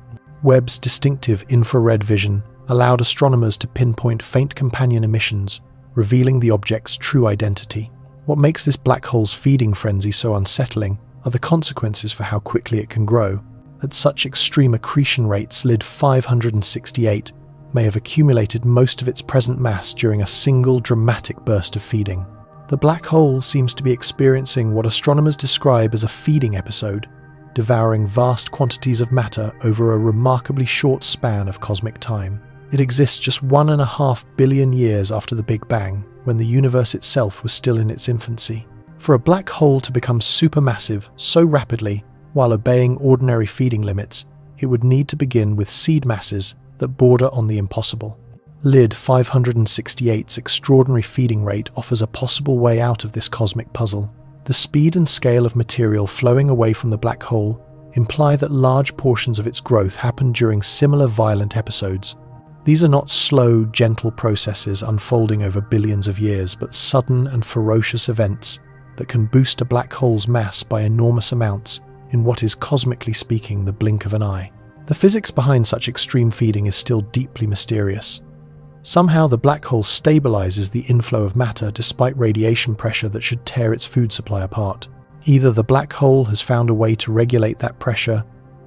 Webb's distinctive infrared vision allowed astronomers to pinpoint faint companion emissions, revealing the object's true identity. What makes this black hole's feeding frenzy so unsettling are the consequences for how quickly it can grow. At such extreme accretion rates, Lid 568 may have accumulated most of its present mass during a single dramatic burst of feeding. The black hole seems to be experiencing what astronomers describe as a feeding episode, devouring vast quantities of matter over a remarkably short span of cosmic time. It exists just 1.5 billion years after the Big Bang, when the universe itself was still in its infancy. For a black hole to become supermassive so rapidly while obeying ordinary feeding limits, it would need to begin with seed masses that border on the impossible. Lid 568's extraordinary feeding rate offers a possible way out of this cosmic puzzle. The speed and scale of material flowing away from the black hole imply that large portions of its growth happen during similar violent episodes. These are not slow, gentle processes unfolding over billions of years, but sudden and ferocious events that can boost a black hole's mass by enormous amounts in what is, cosmically speaking, the blink of an eye. The physics behind such extreme feeding is still deeply mysterious. Somehow the black hole stabilizes the inflow of matter despite radiation pressure that should tear its food supply apart. Either the black hole has found a way to regulate that pressure,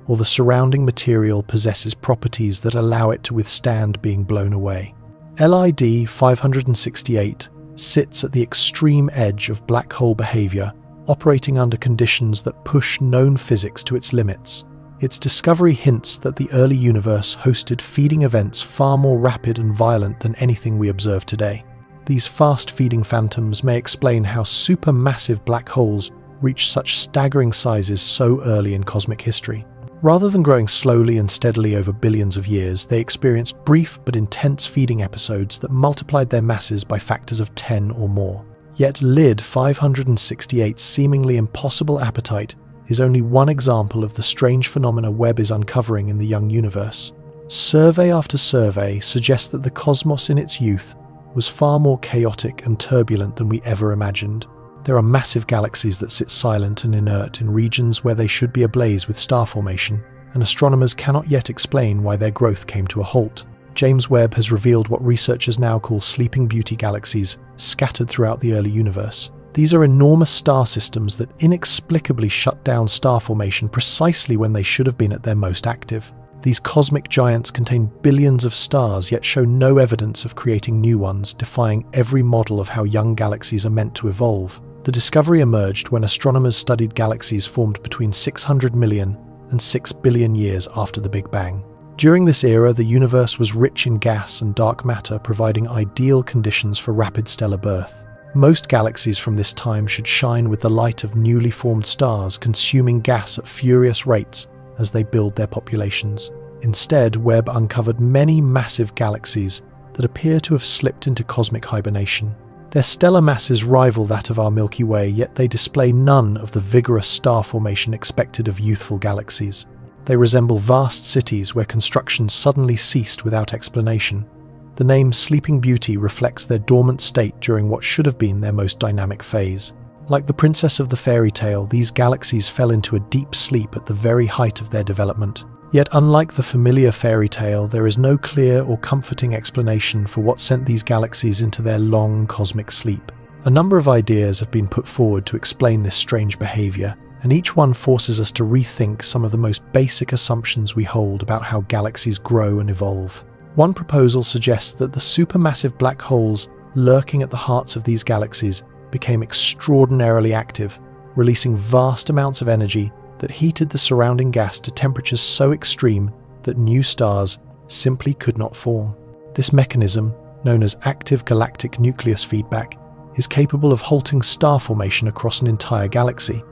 or the surrounding material possesses properties that allow it to withstand being blown away. LID 568 sits at the extreme edge of black hole behavior, operating under conditions that push known physics to its limits. Its discovery hints that the early universe hosted feeding events far more rapid and violent than anything we observe today. These fast-feeding phantoms may explain how supermassive black holes reach such staggering sizes so early in cosmic history. Rather than growing slowly and steadily over billions of years, they experienced brief but intense feeding episodes that multiplied their masses by factors of 10 or more. Yet Lid 568's seemingly impossible appetite is only one example of the strange phenomena Webb is uncovering in the young universe. Survey after survey suggests that the cosmos in its youth was far more chaotic and turbulent than we ever imagined. There are massive galaxies that sit silent and inert in regions where they should be ablaze with star formation, and astronomers cannot yet explain why their growth came to a halt. James Webb has revealed what researchers now call sleeping beauty galaxies scattered throughout the early universe. These are enormous star systems that inexplicably shut down star formation precisely when they should have been at their most active. These cosmic giants contain billions of stars yet show no evidence of creating new ones, defying every model of how young galaxies are meant to evolve. The discovery emerged when astronomers studied galaxies formed between 600 million and 6 billion years after the Big Bang. During this era, the universe was rich in gas and dark matter, providing ideal conditions for rapid stellar birth. Most galaxies from this time should shine with the light of newly formed stars, consuming gas at furious rates as they build their populations. Instead, Webb uncovered many massive galaxies that appear to have slipped into cosmic hibernation. Their stellar masses rival that of our Milky Way, yet they display none of the vigorous star formation expected of youthful galaxies. They resemble vast cities where construction suddenly ceased without explanation. The name Sleeping Beauty reflects their dormant state during what should have been their most dynamic phase. Like the princess of the fairy tale, these galaxies fell into a deep sleep at the very height of their development. Yet unlike the familiar fairy tale, there is no clear or comforting explanation for what sent these galaxies into their long cosmic sleep. A number of ideas have been put forward to explain this strange behavior, and each one forces us to rethink some of the most basic assumptions we hold about how galaxies grow and evolve. One proposal suggests that the supermassive black holes lurking at the hearts of these galaxies became extraordinarily active, releasing vast amounts of energy that heated the surrounding gas to temperatures so extreme that new stars simply could not form. This mechanism, known as active galactic nucleus feedback, is capable of halting star formation across an entire galaxy.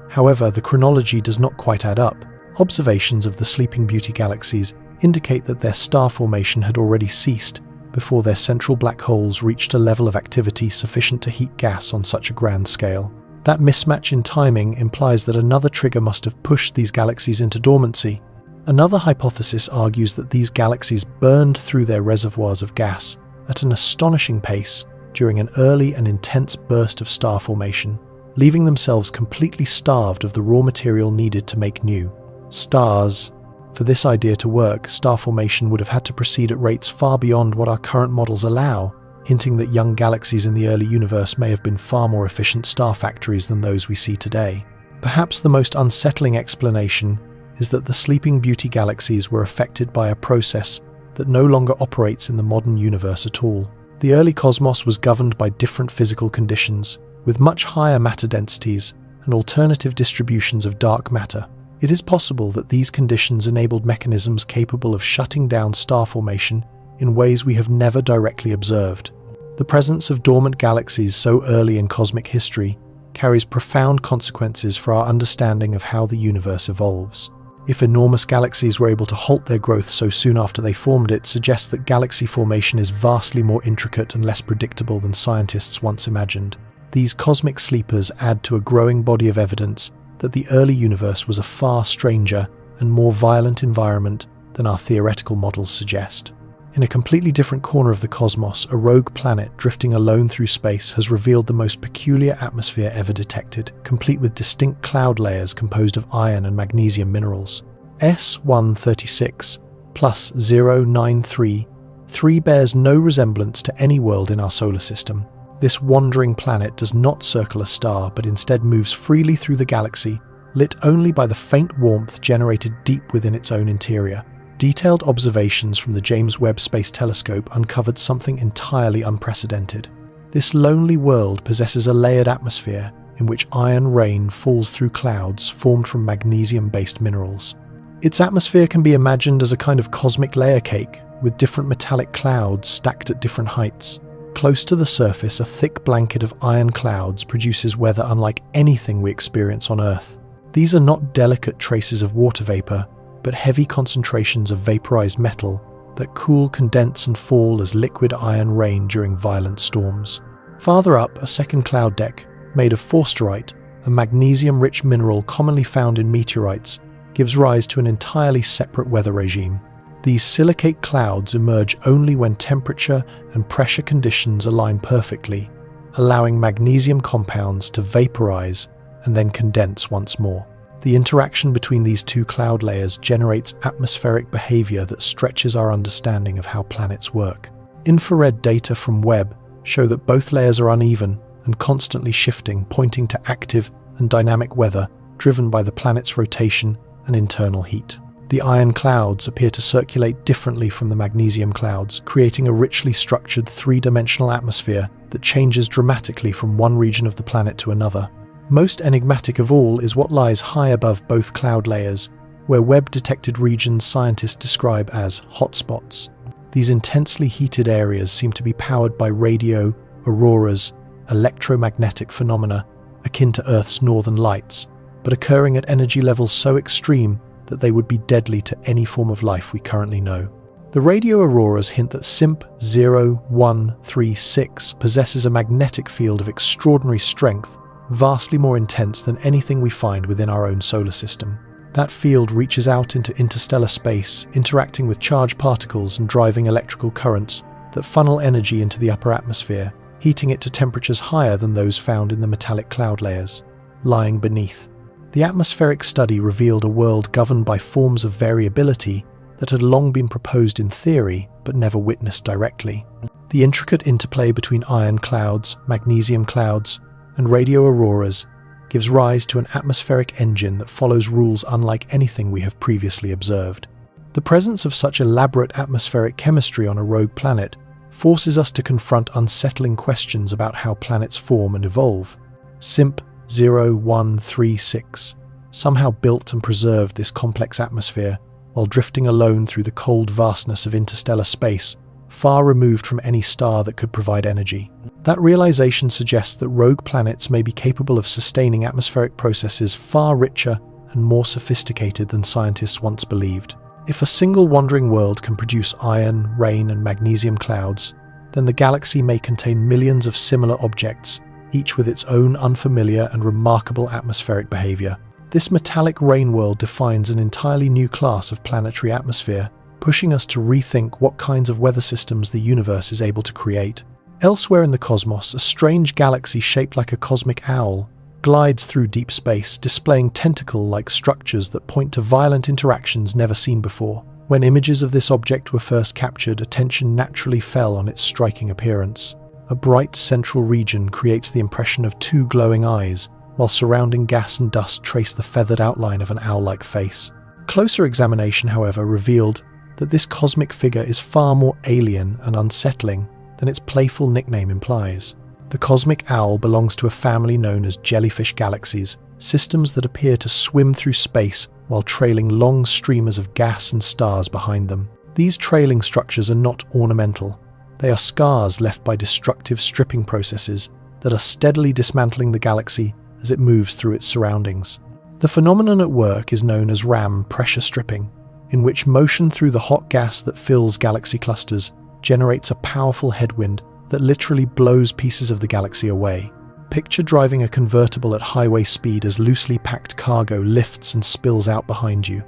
However, the chronology does not quite add up. Observations of the Sleeping Beauty galaxies indicate that their star formation had already ceased before their central black holes reached a level of activity sufficient to heat gas on such a grand scale. That mismatch in timing implies that another trigger must have pushed these galaxies into dormancy. Another hypothesis argues that these galaxies burned through their reservoirs of gas at an astonishing pace during an early and intense burst of star formation, leaving themselves completely starved of the raw material needed to make new stars. For this idea to work, star formation would have had to proceed at rates far beyond what our current models allow, hinting that young galaxies in the early universe may have been far more efficient star factories than those we see today. Perhaps the most unsettling explanation is that the Sleeping Beauty galaxies were affected by a process that no longer operates in the modern universe at all. The early cosmos was governed by different physical conditions, with much higher matter densities and alternative distributions of dark matter. It is possible that these conditions enabled mechanisms capable of shutting down star formation in ways we have never directly observed. The presence of dormant galaxies so early in cosmic history carries profound consequences for our understanding of how the universe evolves. If enormous galaxies were able to halt their growth so soon after they formed, it suggests that galaxy formation is vastly more intricate and less predictable than scientists once imagined. These cosmic sleepers add to a growing body of evidence that the early universe was a far stranger and more violent environment than our theoretical models suggest. In a completely different corner of the cosmos, a rogue planet drifting alone through space has revealed the most peculiar atmosphere ever detected, complete with distinct cloud layers composed of iron and magnesium minerals. S136 plus 0933 bears no resemblance to any world in our solar system. This wandering planet does not circle a star, but instead moves freely through the galaxy, lit only by the faint warmth generated deep within its own interior. Detailed observations from the James Webb Space Telescope uncovered something entirely unprecedented. This lonely world possesses a layered atmosphere in which iron rain falls through clouds formed from magnesium-based minerals. Its atmosphere can be imagined as a kind of cosmic layer cake, with different metallic clouds stacked at different heights. Close to the surface, a thick blanket of iron clouds produces weather unlike anything we experience on Earth. These are not delicate traces of water vapor, but heavy concentrations of vaporized metal that cool, condense, and fall as liquid iron rain during violent storms. Farther up, a second cloud deck, made of forsterite, a magnesium-rich mineral commonly found in meteorites, gives rise to an entirely separate weather regime. These silicate clouds emerge only when temperature and pressure conditions align perfectly, allowing magnesium compounds to vaporize and then condense once more. The interaction between these two cloud layers generates atmospheric behavior that stretches our understanding of how planets work. Infrared data from Webb show that both layers are uneven and constantly shifting, pointing to active and dynamic weather driven by the planet's rotation and internal heat. The iron clouds appear to circulate differently from the magnesium clouds, creating a richly structured three-dimensional atmosphere that changes dramatically from one region of the planet to another. Most enigmatic of all is what lies high above both cloud layers, where Webb-detected regions scientists describe as hotspots. These intensely heated areas seem to be powered by radio, auroras, electromagnetic phenomena akin to Earth's northern lights, but occurring at energy levels so extreme that they would be deadly to any form of life we currently know. The radio auroras hint that SIMP 0136 possesses a magnetic field of extraordinary strength, vastly more intense than anything we find within our own solar system. That field reaches out into interstellar space, interacting with charged particles and driving electrical currents that funnel energy into the upper atmosphere, heating it to temperatures higher than those found in the metallic cloud layers lying beneath. The atmospheric study revealed a world governed by forms of variability that had long been proposed in theory but never witnessed directly. The intricate interplay between iron clouds, magnesium clouds, and radio auroras gives rise to an atmospheric engine that follows rules unlike anything we have previously observed. The presence of such elaborate atmospheric chemistry on a rogue planet forces us to confront unsettling questions about how planets form and evolve. SIMP 0136 somehow built and preserved this complex atmosphere while drifting alone through the cold vastness of interstellar space, far removed from any star that could provide energy. That realization suggests that rogue planets may be capable of sustaining atmospheric processes far richer and more sophisticated than scientists once believed. If a single wandering world can produce iron, rain, and magnesium clouds, then the galaxy may contain millions of similar objects, each with its own unfamiliar and remarkable atmospheric behavior. This metallic rain world defines an entirely new class of planetary atmosphere, pushing us to rethink what kinds of weather systems the universe is able to create. Elsewhere in the cosmos, a strange galaxy shaped like a cosmic owl glides through deep space, displaying tentacle-like structures that point to violent interactions never seen before. When images of this object were first captured, attention naturally fell on its striking appearance. A bright central region creates the impression of two glowing eyes, while surrounding gas and dust trace the feathered outline of an owl-like face. Closer examination, however, revealed that this cosmic figure is far more alien and unsettling than its playful nickname implies. The cosmic owl belongs to a family known as jellyfish galaxies, systems that appear to swim through space while trailing long streamers of gas and stars behind them. These trailing structures are not ornamental. They are scars left by destructive stripping processes that are steadily dismantling the galaxy as it moves through its surroundings. The phenomenon at work is known as RAM pressure stripping, in which motion through the hot gas that fills galaxy clusters generates a powerful headwind that literally blows pieces of the galaxy away. Picture driving a convertible at highway speed as loosely packed cargo lifts and spills out behind you.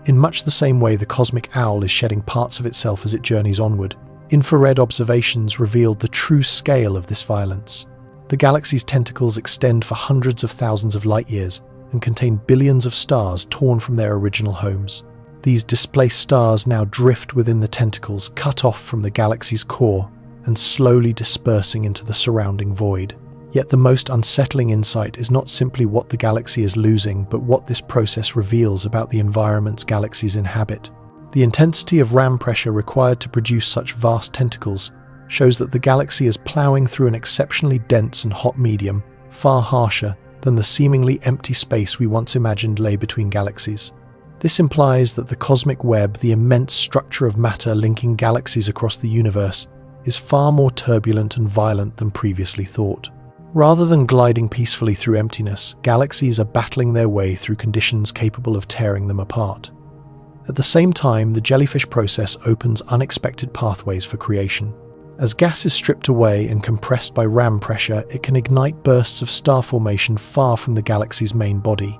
In much the same way, the cosmic owl is shedding parts of itself as it journeys onward. Infrared observations revealed the true scale of this violence. The galaxy's tentacles extend for hundreds of thousands of light years and contain billions of stars torn from their original homes. These displaced stars now drift within the tentacles, cut off from the galaxy's core and slowly dispersing into the surrounding void. Yet the most unsettling insight is not simply what the galaxy is losing, but what this process reveals about the environments galaxies inhabit. The intensity of RAM pressure required to produce such vast tentacles shows that the galaxy is ploughing through an exceptionally dense and hot medium, far harsher than the seemingly empty space we once imagined lay between galaxies. This implies that the cosmic web, the immense structure of matter linking galaxies across the universe, is far more turbulent and violent than previously thought. Rather than gliding peacefully through emptiness, galaxies are battling their way through conditions capable of tearing them apart. At the same time, the jellyfish process opens unexpected pathways for creation. As gas is stripped away and compressed by RAM pressure, it can ignite bursts of star formation far from the galaxy's main body.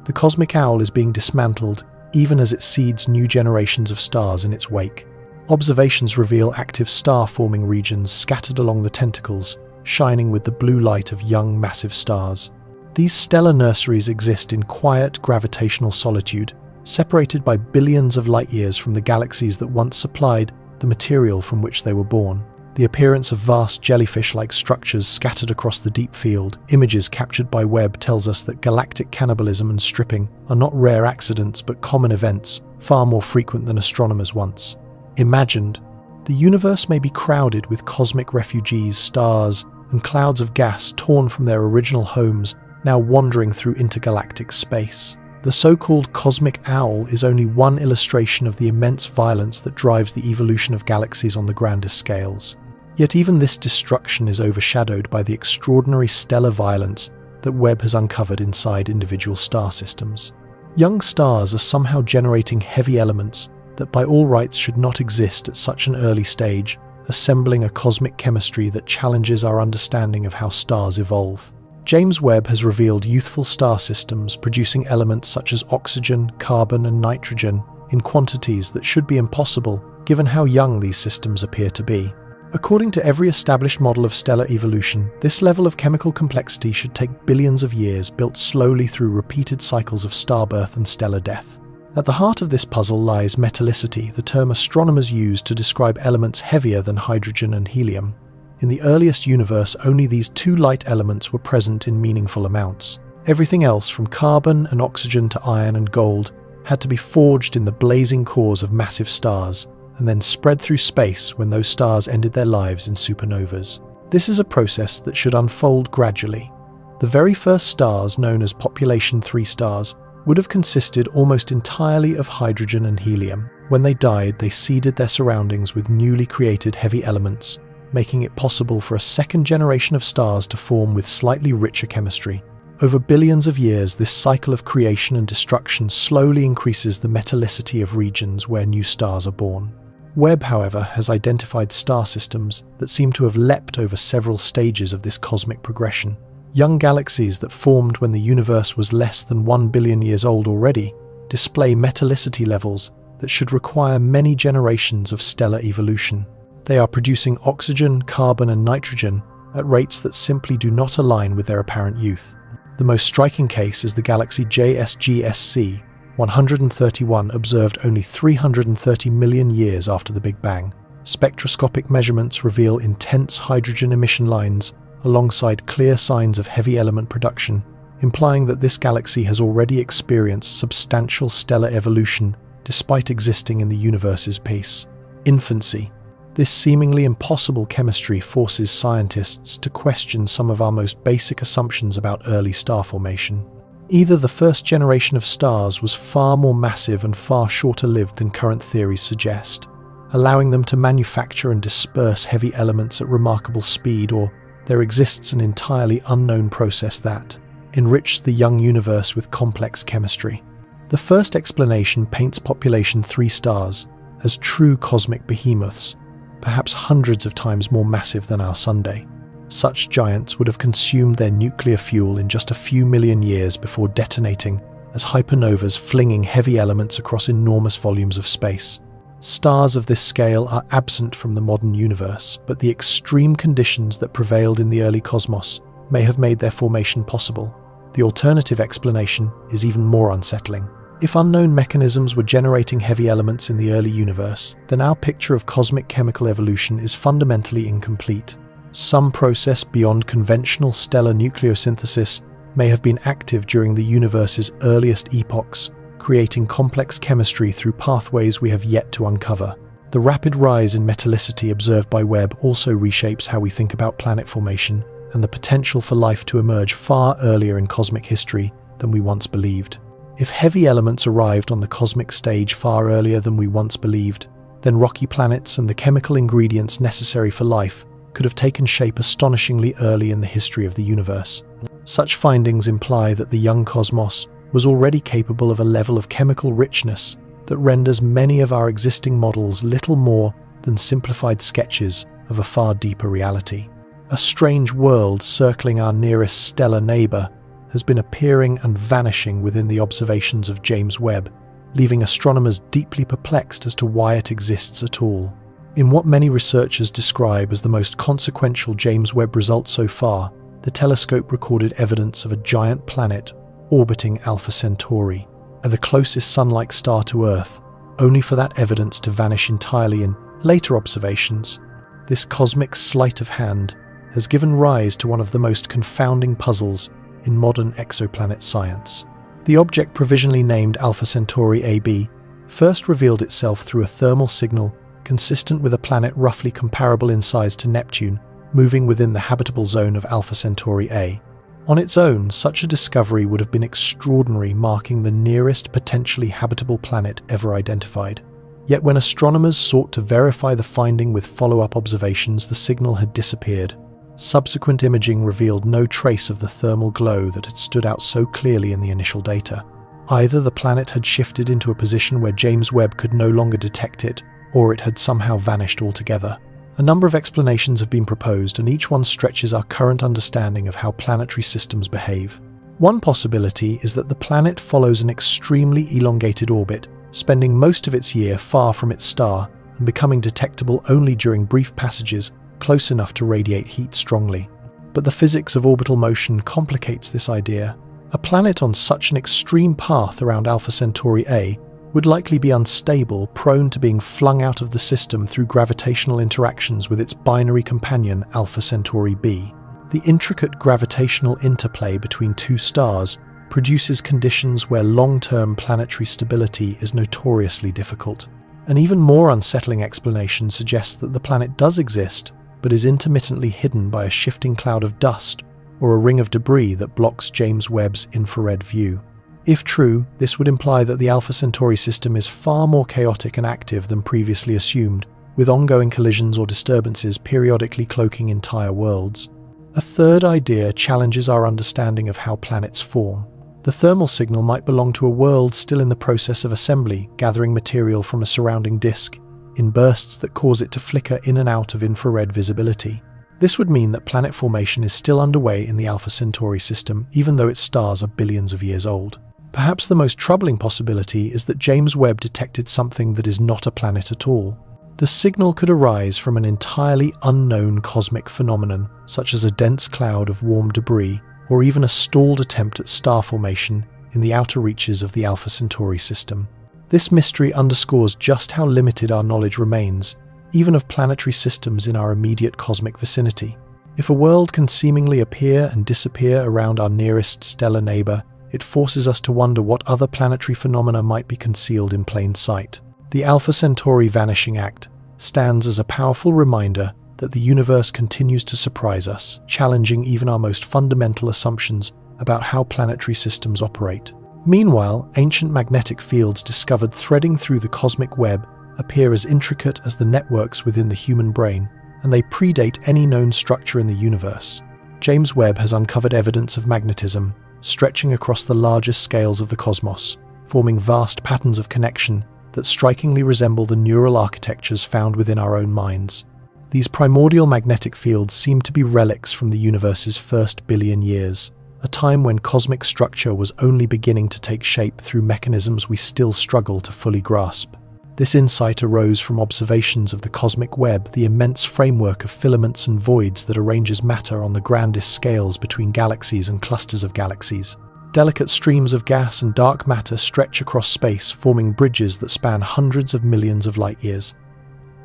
The cosmic owl is being dismantled even as it seeds new generations of stars in its wake. Observations reveal active star-forming regions scattered along the tentacles, shining with the blue light of young, massive stars. These stellar nurseries exist in quiet gravitational solitude, separated by billions of light years from the galaxies that once supplied the material from which they were born. The appearance of vast jellyfish-like structures scattered across the deep field, images captured by Webb, tells us that galactic cannibalism and stripping are not rare accidents but common events, far more frequent than astronomers once imagined. The universe may be crowded with cosmic refugees, stars, and clouds of gas torn from their original homes, now wandering through intergalactic space. The so-called cosmic owl is only one illustration of the immense violence that drives the evolution of galaxies on the grandest scales. Yet even this destruction is overshadowed by the extraordinary stellar violence that Webb has uncovered inside individual star systems. Young stars are somehow generating heavy elements that by all rights should not exist at such an early stage, assembling a cosmic chemistry that challenges our understanding of how stars evolve. James Webb has revealed youthful star systems producing elements such as oxygen, carbon, and nitrogen in quantities that should be impossible given how young these systems appear to be. According to every established model of stellar evolution, this level of chemical complexity should take billions of years, built slowly through repeated cycles of star birth and stellar death. At the heart of this puzzle lies metallicity, the term astronomers use to describe elements heavier than hydrogen and helium. In the earliest universe, only these two light elements were present in meaningful amounts. Everything else, from carbon and oxygen to iron and gold, had to be forged in the blazing cores of massive stars, and then spread through space when those stars ended their lives in supernovas. This is a process that should unfold gradually. The very first stars, known as population 3 stars, would have consisted almost entirely of hydrogen and helium. When they died, they seeded their surroundings with newly created heavy elements, making it possible for a second generation of stars to form with slightly richer chemistry. Over billions of years, this cycle of creation and destruction slowly increases the metallicity of regions where new stars are born. Webb, however, has identified star systems that seem to have leapt over several stages of this cosmic progression. Young galaxies that formed when the universe was less than 1 billion years old already display metallicity levels that should require many generations of stellar evolution. They are producing oxygen, carbon, and nitrogen at rates that simply do not align with their apparent youth. The most striking case is the galaxy JSGSC 131, observed only 330 million years after the Big Bang. Spectroscopic measurements reveal intense hydrogen emission lines alongside clear signs of heavy element production, implying that this galaxy has already experienced substantial stellar evolution despite existing in the universe's peace. Infancy. This seemingly impossible chemistry forces scientists to question some of our most basic assumptions about early star formation. Either the first generation of stars was far more massive and far shorter lived than current theories suggest, allowing them to manufacture and disperse heavy elements at remarkable speed, or there exists an entirely unknown process that enriched the young universe with complex chemistry. The first explanation paints population 3 stars as true cosmic behemoths, perhaps hundreds of times more massive than our Sunday. Such giants would have consumed their nuclear fuel in just a few million years before detonating as hypernovas, flinging heavy elements across enormous volumes of space. Stars of this scale are absent from the modern universe, but the extreme conditions that prevailed in the early cosmos may have made their formation possible. The alternative explanation is even more unsettling. If unknown mechanisms were generating heavy elements in the early universe, then our picture of cosmic chemical evolution is fundamentally incomplete. Some process beyond conventional stellar nucleosynthesis may have been active during the universe's earliest epochs, creating complex chemistry through pathways we have yet to uncover. The rapid rise in metallicity observed by Webb also reshapes how we think about planet formation and the potential for life to emerge far earlier in cosmic history than we once believed. If heavy elements arrived on the cosmic stage far earlier than we once believed, then rocky planets and the chemical ingredients necessary for life could have taken shape astonishingly early in the history of the universe. Such findings imply that the young cosmos was already capable of a level of chemical richness that renders many of our existing models little more than simplified sketches of a far deeper reality. A strange world circling our nearest stellar neighbour has been appearing and vanishing within the observations of James Webb, leaving astronomers deeply perplexed as to why it exists at all. In what many researchers describe as the most consequential James Webb result so far, the telescope recorded evidence of a giant planet orbiting Alpha Centauri, the closest sun-like star to Earth, only for that evidence to vanish entirely in later observations. This cosmic sleight of hand has given rise to one of the most confounding puzzles in modern exoplanet science. The object, provisionally named Alpha Centauri AB, first revealed itself through a thermal signal consistent with a planet roughly comparable in size to Neptune, moving within the habitable zone of Alpha Centauri A. On its own, such a discovery would have been extraordinary, marking the nearest potentially habitable planet ever identified. Yet when astronomers sought to verify the finding with follow-up observations, the signal had disappeared. Subsequent imaging revealed no trace of the thermal glow that had stood out so clearly in the initial data. Either the planet had shifted into a position where James Webb could no longer detect it, or it had somehow vanished altogether. A number of explanations have been proposed, and each one stretches our current understanding of how planetary systems behave. One possibility is that the planet follows an extremely elongated orbit, spending most of its year far from its star and becoming detectable only during brief passages close enough to radiate heat strongly. But the physics of orbital motion complicates this idea. A planet on such an extreme path around Alpha Centauri A would likely be unstable, prone to being flung out of the system through gravitational interactions with its binary companion Alpha Centauri B. The intricate gravitational interplay between two stars produces conditions where long-term planetary stability is notoriously difficult. An even more unsettling explanation suggests that the planet does exist, but is intermittently hidden by a shifting cloud of dust or a ring of debris that blocks James Webb's infrared view. If true, this would imply that the Alpha Centauri system is far more chaotic and active than previously assumed, with ongoing collisions or disturbances periodically cloaking entire worlds. A third idea challenges our understanding of how planets form. The thermal signal might belong to a world still in the process of assembly, gathering material from a surrounding disk in bursts that cause it to flicker in and out of infrared visibility. This would mean that planet formation is still underway in the Alpha Centauri system, even though its stars are billions of years old. Perhaps the most troubling possibility is that James Webb detected something that is not a planet at all. The signal could arise from an entirely unknown cosmic phenomenon, such as a dense cloud of warm debris, or even a stalled attempt at star formation in the outer reaches of the Alpha Centauri system. This mystery underscores just how limited our knowledge remains, even of planetary systems in our immediate cosmic vicinity. If a world can seemingly appear and disappear around our nearest stellar neighbor, it forces us to wonder what other planetary phenomena might be concealed in plain sight. The Alpha Centauri Vanishing Act stands as a powerful reminder that the universe continues to surprise us, challenging even our most fundamental assumptions about how planetary systems operate. Meanwhile, ancient magnetic fields discovered threading through the cosmic web appear as intricate as the networks within the human brain, and they predate any known structure in the universe. James Webb has uncovered evidence of magnetism, stretching across the largest scales of the cosmos, forming vast patterns of connection that strikingly resemble the neural architectures found within our own minds. These primordial magnetic fields seem to be relics from the universe's first billion years, a time when cosmic structure was only beginning to take shape through mechanisms we still struggle to fully grasp. This insight arose from observations of the cosmic web, the immense framework of filaments and voids that arranges matter on the grandest scales between galaxies and clusters of galaxies. Delicate streams of gas and dark matter stretch across space, forming bridges that span hundreds of millions of light-years.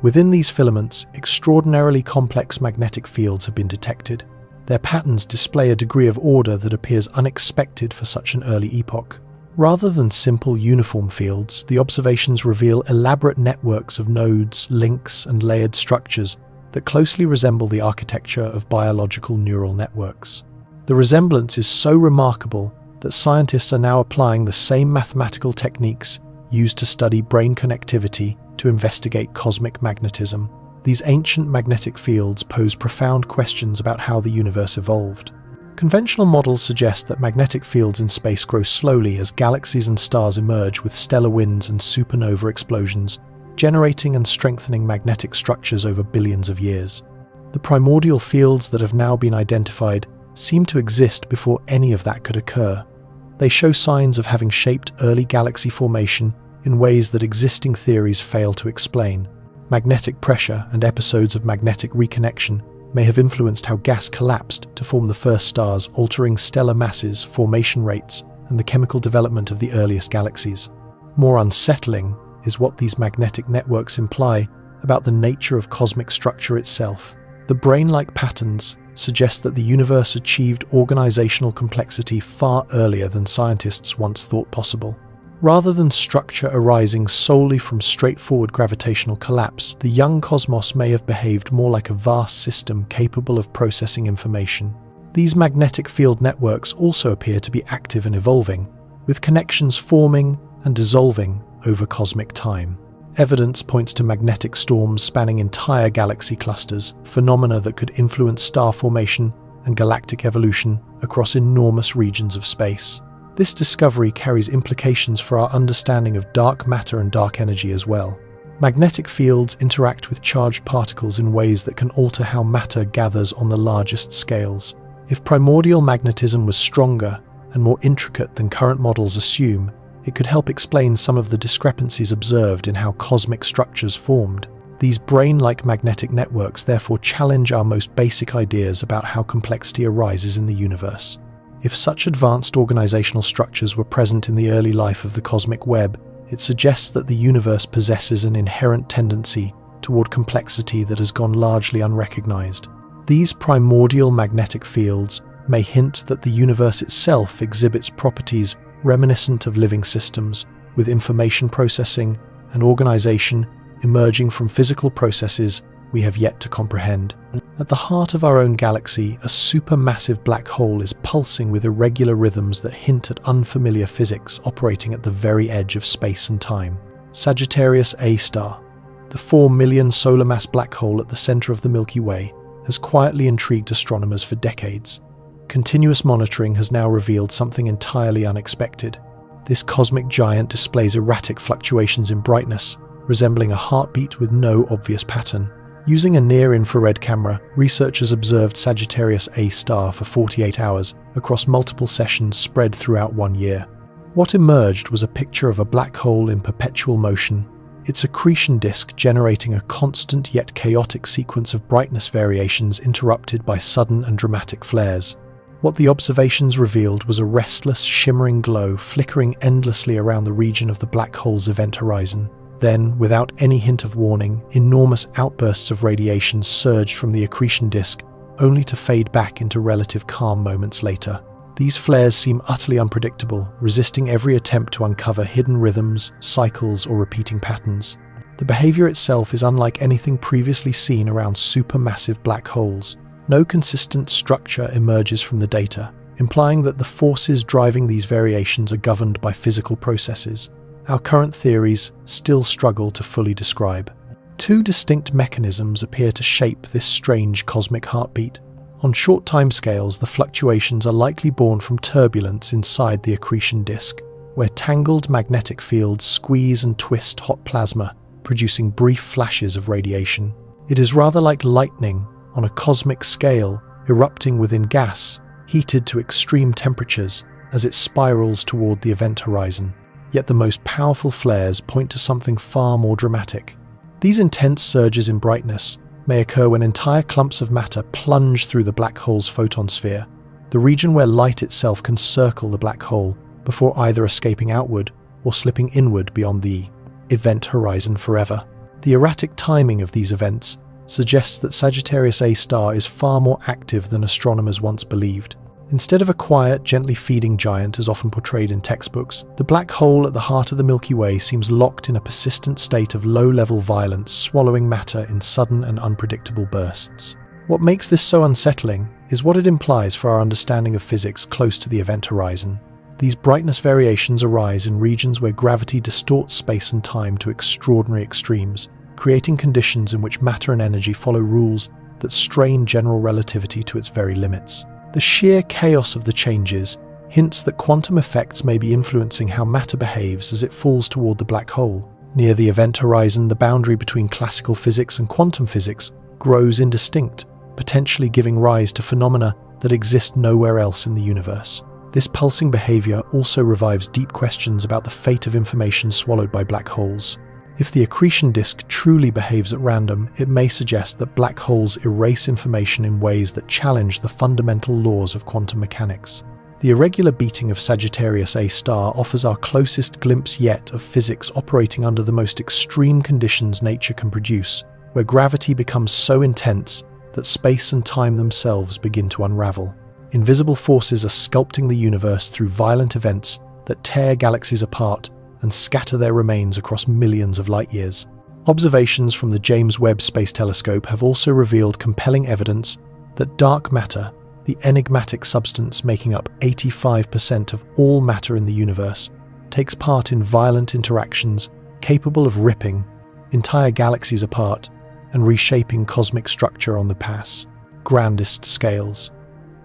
Within these filaments, extraordinarily complex magnetic fields have been detected. Their patterns display a degree of order that appears unexpected for such an early epoch. Rather than simple uniform fields, the observations reveal elaborate networks of nodes, links, and layered structures that closely resemble the architecture of biological neural networks. The resemblance is so remarkable that scientists are now applying the same mathematical techniques used to study brain connectivity to investigate cosmic magnetism. These ancient magnetic fields pose profound questions about how the universe evolved. Conventional models suggest that magnetic fields in space grow slowly as galaxies and stars emerge with stellar winds and supernova explosions, generating and strengthening magnetic structures over billions of years. The primordial fields that have now been identified seem to exist before any of that could occur. They show signs of having shaped early galaxy formation in ways that existing theories fail to explain. Magnetic pressure and episodes of magnetic reconnection may have influenced how gas collapsed to form the first stars, altering stellar masses, formation rates, and the chemical development of the earliest galaxies. More unsettling is what these magnetic networks imply about the nature of cosmic structure itself. The brain-like patterns suggest that the universe achieved organizational complexity far earlier than scientists once thought possible. Rather than structure arising solely from straightforward gravitational collapse, the young cosmos may have behaved more like a vast system capable of processing information. These magnetic field networks also appear to be active and evolving, with connections forming and dissolving over cosmic time. Evidence points to magnetic storms spanning entire galaxy clusters, phenomena that could influence star formation and galactic evolution across enormous regions of space. This discovery carries implications for our understanding of dark matter and dark energy as well. Magnetic fields interact with charged particles in ways that can alter how matter gathers on the largest scales. If primordial magnetism was stronger and more intricate than current models assume, it could help explain some of the discrepancies observed in how cosmic structures formed. These brain-like magnetic networks therefore challenge our most basic ideas about how complexity arises in the universe. If such advanced organizational structures were present in the early life of the cosmic web, it suggests that the universe possesses an inherent tendency toward complexity that has gone largely unrecognized. These primordial magnetic fields may hint that the universe itself exhibits properties reminiscent of living systems, with information processing and organization emerging from physical processes we have yet to comprehend. At the heart of our own galaxy, a supermassive black hole is pulsing with irregular rhythms that hint at unfamiliar physics operating at the very edge of space and time. Sagittarius A star, the 4 million solar mass black hole at the center of the Milky Way, has quietly intrigued astronomers for decades. Continuous monitoring has now revealed something entirely unexpected. This cosmic giant displays erratic fluctuations in brightness, resembling a heartbeat with no obvious pattern. Using a near-infrared camera, researchers observed Sagittarius A star for 48 hours across multiple sessions spread throughout 1 year. What emerged was a picture of a black hole in perpetual motion, its accretion disk generating a constant yet chaotic sequence of brightness variations interrupted by sudden and dramatic flares. What the observations revealed was a restless, shimmering glow flickering endlessly around the region of the black hole's event horizon. Then, without any hint of warning, enormous outbursts of radiation surged from the accretion disk, only to fade back into relative calm moments later. These flares seem utterly unpredictable, resisting every attempt to uncover hidden rhythms, cycles, or repeating patterns. The behavior itself is unlike anything previously seen around supermassive black holes. No consistent structure emerges from the data, implying that the forces driving these variations are governed by physical processes our current theories still struggle to fully describe. Two distinct mechanisms appear to shape this strange cosmic heartbeat. On short timescales, the fluctuations are likely born from turbulence inside the accretion disk, where tangled magnetic fields squeeze and twist hot plasma, producing brief flashes of radiation. It is rather like lightning on a cosmic scale, erupting within gas, heated to extreme temperatures as it spirals toward the event horizon. Yet the most powerful flares point to something far more dramatic. These intense surges in brightness may occur when entire clumps of matter plunge through the black hole's photon sphere, the region where light itself can circle the black hole before either escaping outward or slipping inward beyond the event horizon forever. The erratic timing of these events suggests that Sagittarius A star is far more active than astronomers once believed. Instead of a quiet, gently feeding giant as often portrayed in textbooks, the black hole at the heart of the Milky Way seems locked in a persistent state of low-level violence, swallowing matter in sudden and unpredictable bursts. What makes this so unsettling is what it implies for our understanding of physics close to the event horizon. These brightness variations arise in regions where gravity distorts space and time to extraordinary extremes, creating conditions in which matter and energy follow rules that strain general relativity to its very limits. The sheer chaos of the changes hints that quantum effects may be influencing how matter behaves as it falls toward the black hole. Near the event horizon, the boundary between classical physics and quantum physics grows indistinct, potentially giving rise to phenomena that exist nowhere else in the universe. This pulsing behavior also revives deep questions about the fate of information swallowed by black holes. If the accretion disk truly behaves at random, it may suggest that black holes erase information in ways that challenge the fundamental laws of quantum mechanics. The irregular beating of Sagittarius A star offers our closest glimpse yet of physics operating under the most extreme conditions nature can produce, where gravity becomes so intense that space and time themselves begin to unravel. Invisible forces are sculpting the universe through violent events that tear galaxies apart and scatter their remains across millions of light-years. Observations from the James Webb Space Telescope have also revealed compelling evidence that dark matter, the enigmatic substance making up 85% of all matter in the universe, takes part in violent interactions capable of ripping entire galaxies apart and reshaping cosmic structure on the grandest scales.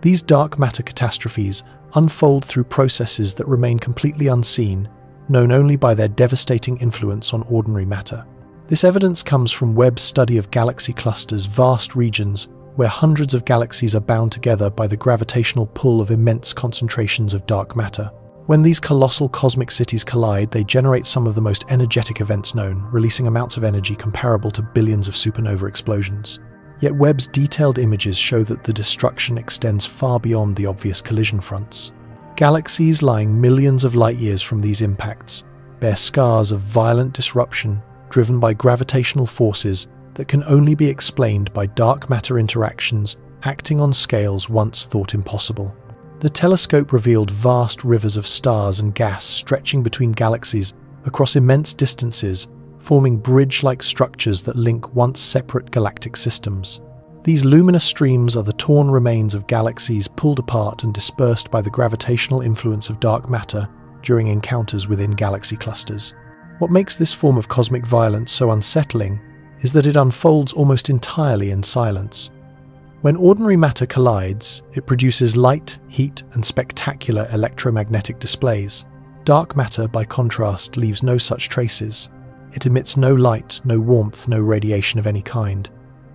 These dark matter catastrophes unfold through processes that remain completely unseen, known only by their devastating influence on ordinary matter. This evidence comes from Webb's study of galaxy clusters, vast regions where hundreds of galaxies are bound together by the gravitational pull of immense concentrations of dark matter. When these colossal cosmic cities collide, they generate some of the most energetic events known, releasing amounts of energy comparable to billions of supernova explosions. Yet Webb's detailed images show that the destruction extends far beyond the obvious collision fronts. Galaxies lying millions of light-years from these impacts bear scars of violent disruption driven by gravitational forces that can only be explained by dark matter interactions acting on scales once thought impossible. The telescope revealed vast rivers of stars and gas stretching between galaxies across immense distances, forming bridge-like structures that link once separate galactic systems. These luminous streams are the torn remains of galaxies pulled apart and dispersed by the gravitational influence of dark matter during encounters within galaxy clusters. What makes this form of cosmic violence so unsettling is that it unfolds almost entirely in silence. When ordinary matter collides, it produces light, heat, and spectacular electromagnetic displays. Dark matter, by contrast, leaves no such traces. It emits no light, no warmth, no radiation of any kind.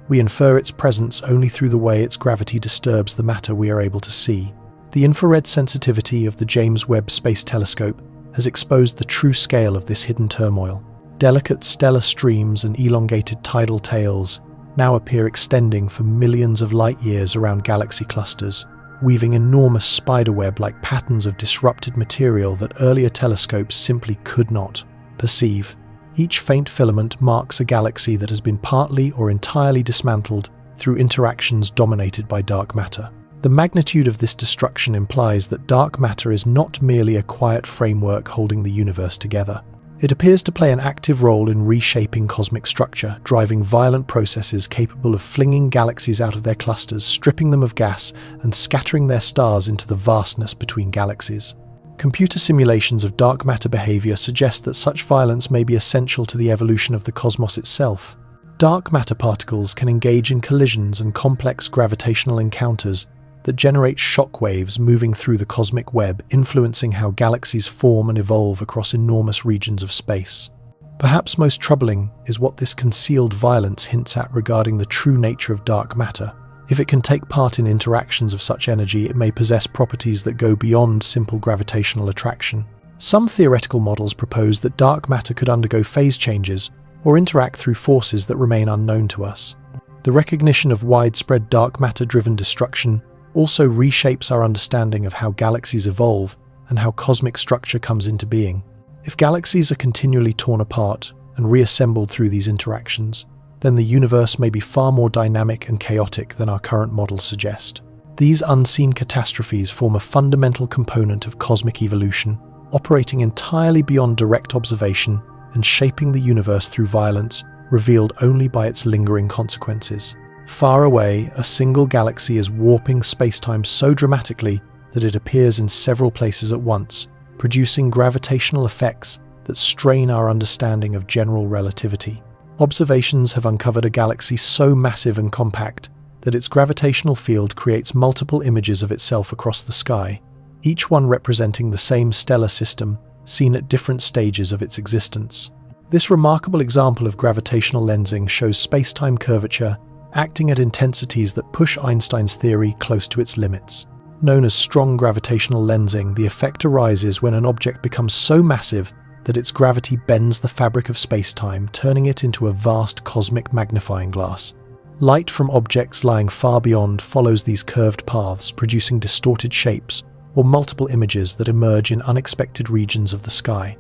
We infer its presence only through the way its gravity disturbs the matter we are able to see. The infrared sensitivity of the James Webb Space Telescope has exposed the true scale of this hidden turmoil. Delicate stellar streams and elongated tidal tails now appear extending for millions of light-years around galaxy clusters, weaving enormous spiderweb-like patterns of disrupted material that earlier telescopes simply could not perceive. Each faint filament marks a galaxy that has been partly or entirely dismantled through interactions dominated by dark matter. The magnitude of this destruction implies that dark matter is not merely a quiet framework holding the universe together. It appears to play an active role in reshaping cosmic structure, driving violent processes capable of flinging galaxies out of their clusters, stripping them of gas, and scattering their stars into the vastness between galaxies. Computer simulations of dark matter behavior suggest that such violence may be essential to the evolution of the cosmos itself. Dark matter particles can engage in collisions and complex gravitational encounters that generate shock waves moving through the cosmic web, influencing how galaxies form and evolve across enormous regions of space. Perhaps most troubling is what this concealed violence hints at regarding the true nature of dark matter. If it can take part in interactions of such energy, it may possess properties that go beyond simple gravitational attraction. Some theoretical models propose that dark matter could undergo phase changes or interact through forces that remain unknown to us. The recognition of widespread dark matter-driven destruction also reshapes our understanding of how galaxies evolve and how cosmic structure comes into being. If galaxies are continually torn apart and reassembled through these interactions, then the universe may be far more dynamic and chaotic than our current models suggest. These unseen catastrophes form a fundamental component of cosmic evolution, operating entirely beyond direct observation and shaping the universe through violence revealed only by its lingering consequences. Far away, a single galaxy is warping space-time so dramatically that it appears in several places at once, producing gravitational effects that strain our understanding of general relativity. Observations have uncovered a galaxy so massive and compact that its gravitational field creates multiple images of itself across the sky, each one representing the same stellar system seen at different stages of its existence. This remarkable example of gravitational lensing shows space-time curvature acting at intensities that push Einstein's theory close to its limits. Known as strong gravitational lensing, the effect arises when an object becomes so massive that its gravity bends the fabric of space-time, turning it into a vast cosmic magnifying glass. Light from objects lying far beyond follows these curved paths, producing distorted shapes or multiple images that emerge in unexpected regions of the sky.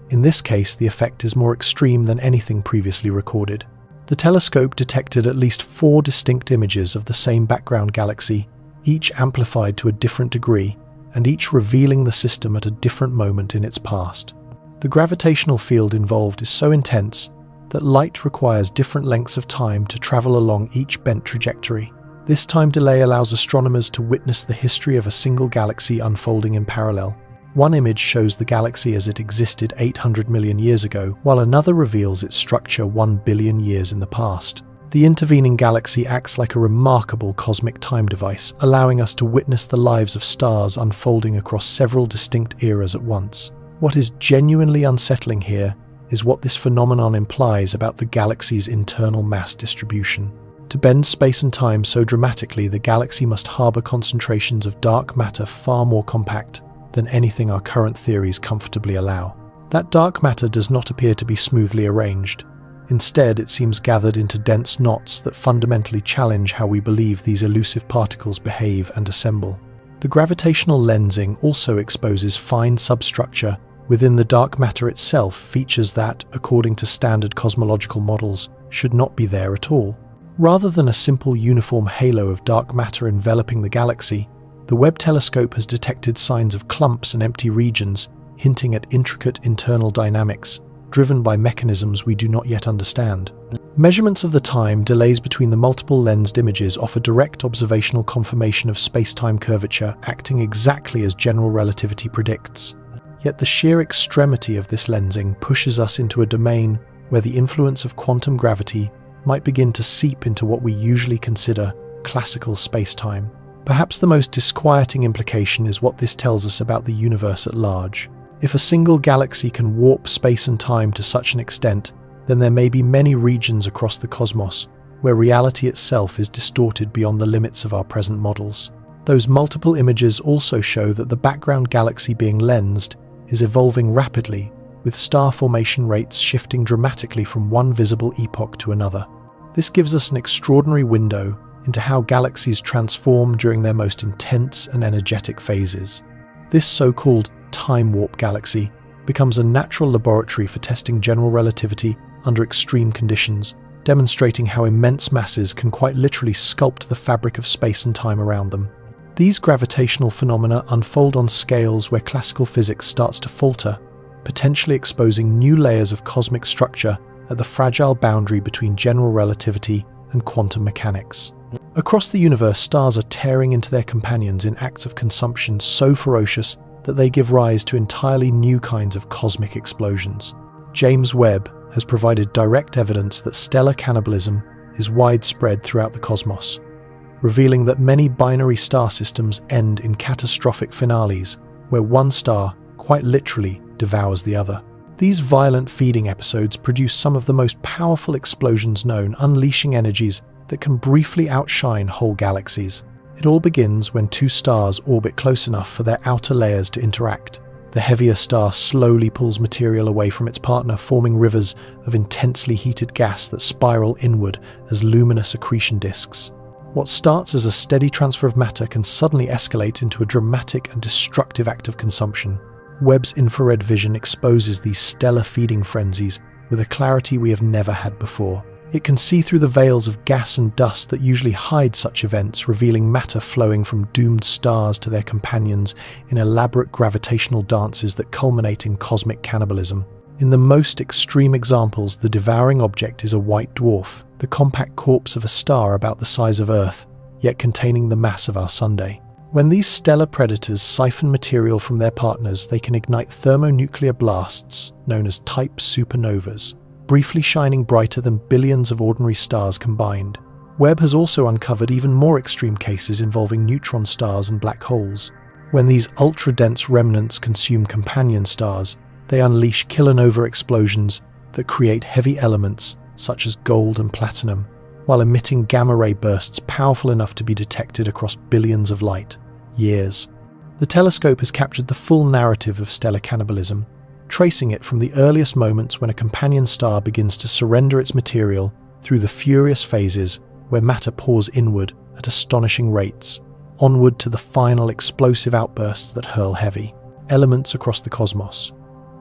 In this case, the effect is more extreme than anything previously recorded. The telescope detected at least 4 distinct images of the same background galaxy, each amplified to a different degree, and each revealing the system at a different moment in its past. The gravitational field involved is so intense that light requires different lengths of time to travel along each bent trajectory. This time delay allows astronomers to witness the history of a single galaxy unfolding in parallel. One image shows the galaxy as it existed 800 million years ago, while another reveals its structure 1 billion years in the past. The intervening galaxy acts like a remarkable cosmic time device, allowing us to witness the lives of stars unfolding across several distinct eras at once. What is genuinely unsettling here is what this phenomenon implies about the galaxy's internal mass distribution. To bend space and time so dramatically, the galaxy must harbor concentrations of dark matter far more compact than anything our current theories comfortably allow. That dark matter does not appear to be smoothly arranged. Instead, it seems gathered into dense knots that fundamentally challenge how we believe these elusive particles behave and assemble. The gravitational lensing also exposes fine substructure within the dark matter itself, features that, according to standard cosmological models, should not be there at all. Rather than a simple uniform halo of dark matter enveloping the galaxy, the Webb telescope has detected signs of clumps and empty regions, hinting at intricate internal dynamics, driven by mechanisms we do not yet understand. Measurements of the time delays between the multiple lensed images offer direct observational confirmation of space-time curvature, acting exactly as general relativity predicts. Yet the sheer extremity of this lensing pushes us into a domain where the influence of quantum gravity might begin to seep into what we usually consider classical space-time. Perhaps the most disquieting implication is what this tells us about the universe at large. If a single galaxy can warp space and time to such an extent, then there may be many regions across the cosmos where reality itself is distorted beyond the limits of our present models. Those multiple images also show that the background galaxy being lensed is evolving rapidly, with star formation rates shifting dramatically from one visible epoch to another. This gives us an extraordinary window into how galaxies transform during their most intense and energetic phases. This so-called time warp galaxy becomes a natural laboratory for testing general relativity under extreme conditions, demonstrating how immense masses can quite literally sculpt the fabric of space and time around them. These gravitational phenomena unfold on scales where classical physics starts to falter, potentially exposing new layers of cosmic structure at the fragile boundary between general relativity and quantum mechanics. Across the universe, stars are tearing into their companions in acts of consumption so ferocious that they give rise to entirely new kinds of cosmic explosions. James Webb has provided direct evidence that stellar cannibalism is widespread throughout the cosmos, revealing that many binary star systems end in catastrophic finales where one star quite literally devours the other. These violent feeding episodes produce some of the most powerful explosions known, unleashing energies that can briefly outshine whole galaxies. It all begins when two stars orbit close enough for their outer layers to interact. The heavier star slowly pulls material away from its partner, forming rivers of intensely heated gas that spiral inward as luminous accretion disks. What starts as a steady transfer of matter can suddenly escalate into a dramatic and destructive act of consumption. Webb's infrared vision exposes these stellar feeding frenzies with a clarity we have never had before. It can see through the veils of gas and dust that usually hide such events, revealing matter flowing from doomed stars to their companions in elaborate gravitational dances that culminate in cosmic cannibalism. In the most extreme examples, the devouring object is a white dwarf, the compact corpse of a star about the size of Earth, yet containing the mass of our Sunday. When these stellar predators siphon material from their partners, they can ignite thermonuclear blasts known as type supernovas, briefly shining brighter than billions of ordinary stars combined. Webb has also uncovered even more extreme cases involving neutron stars and black holes. When these ultra-dense remnants consume companion stars, they unleash kilonova explosions that create heavy elements such as gold and platinum, while emitting gamma-ray bursts powerful enough to be detected across billions of light years. The telescope has captured the full narrative of stellar cannibalism, tracing it from the earliest moments when a companion star begins to surrender its material through the furious phases where matter pours inward at astonishing rates, onward to the final explosive outbursts that hurl heavy elements across the cosmos.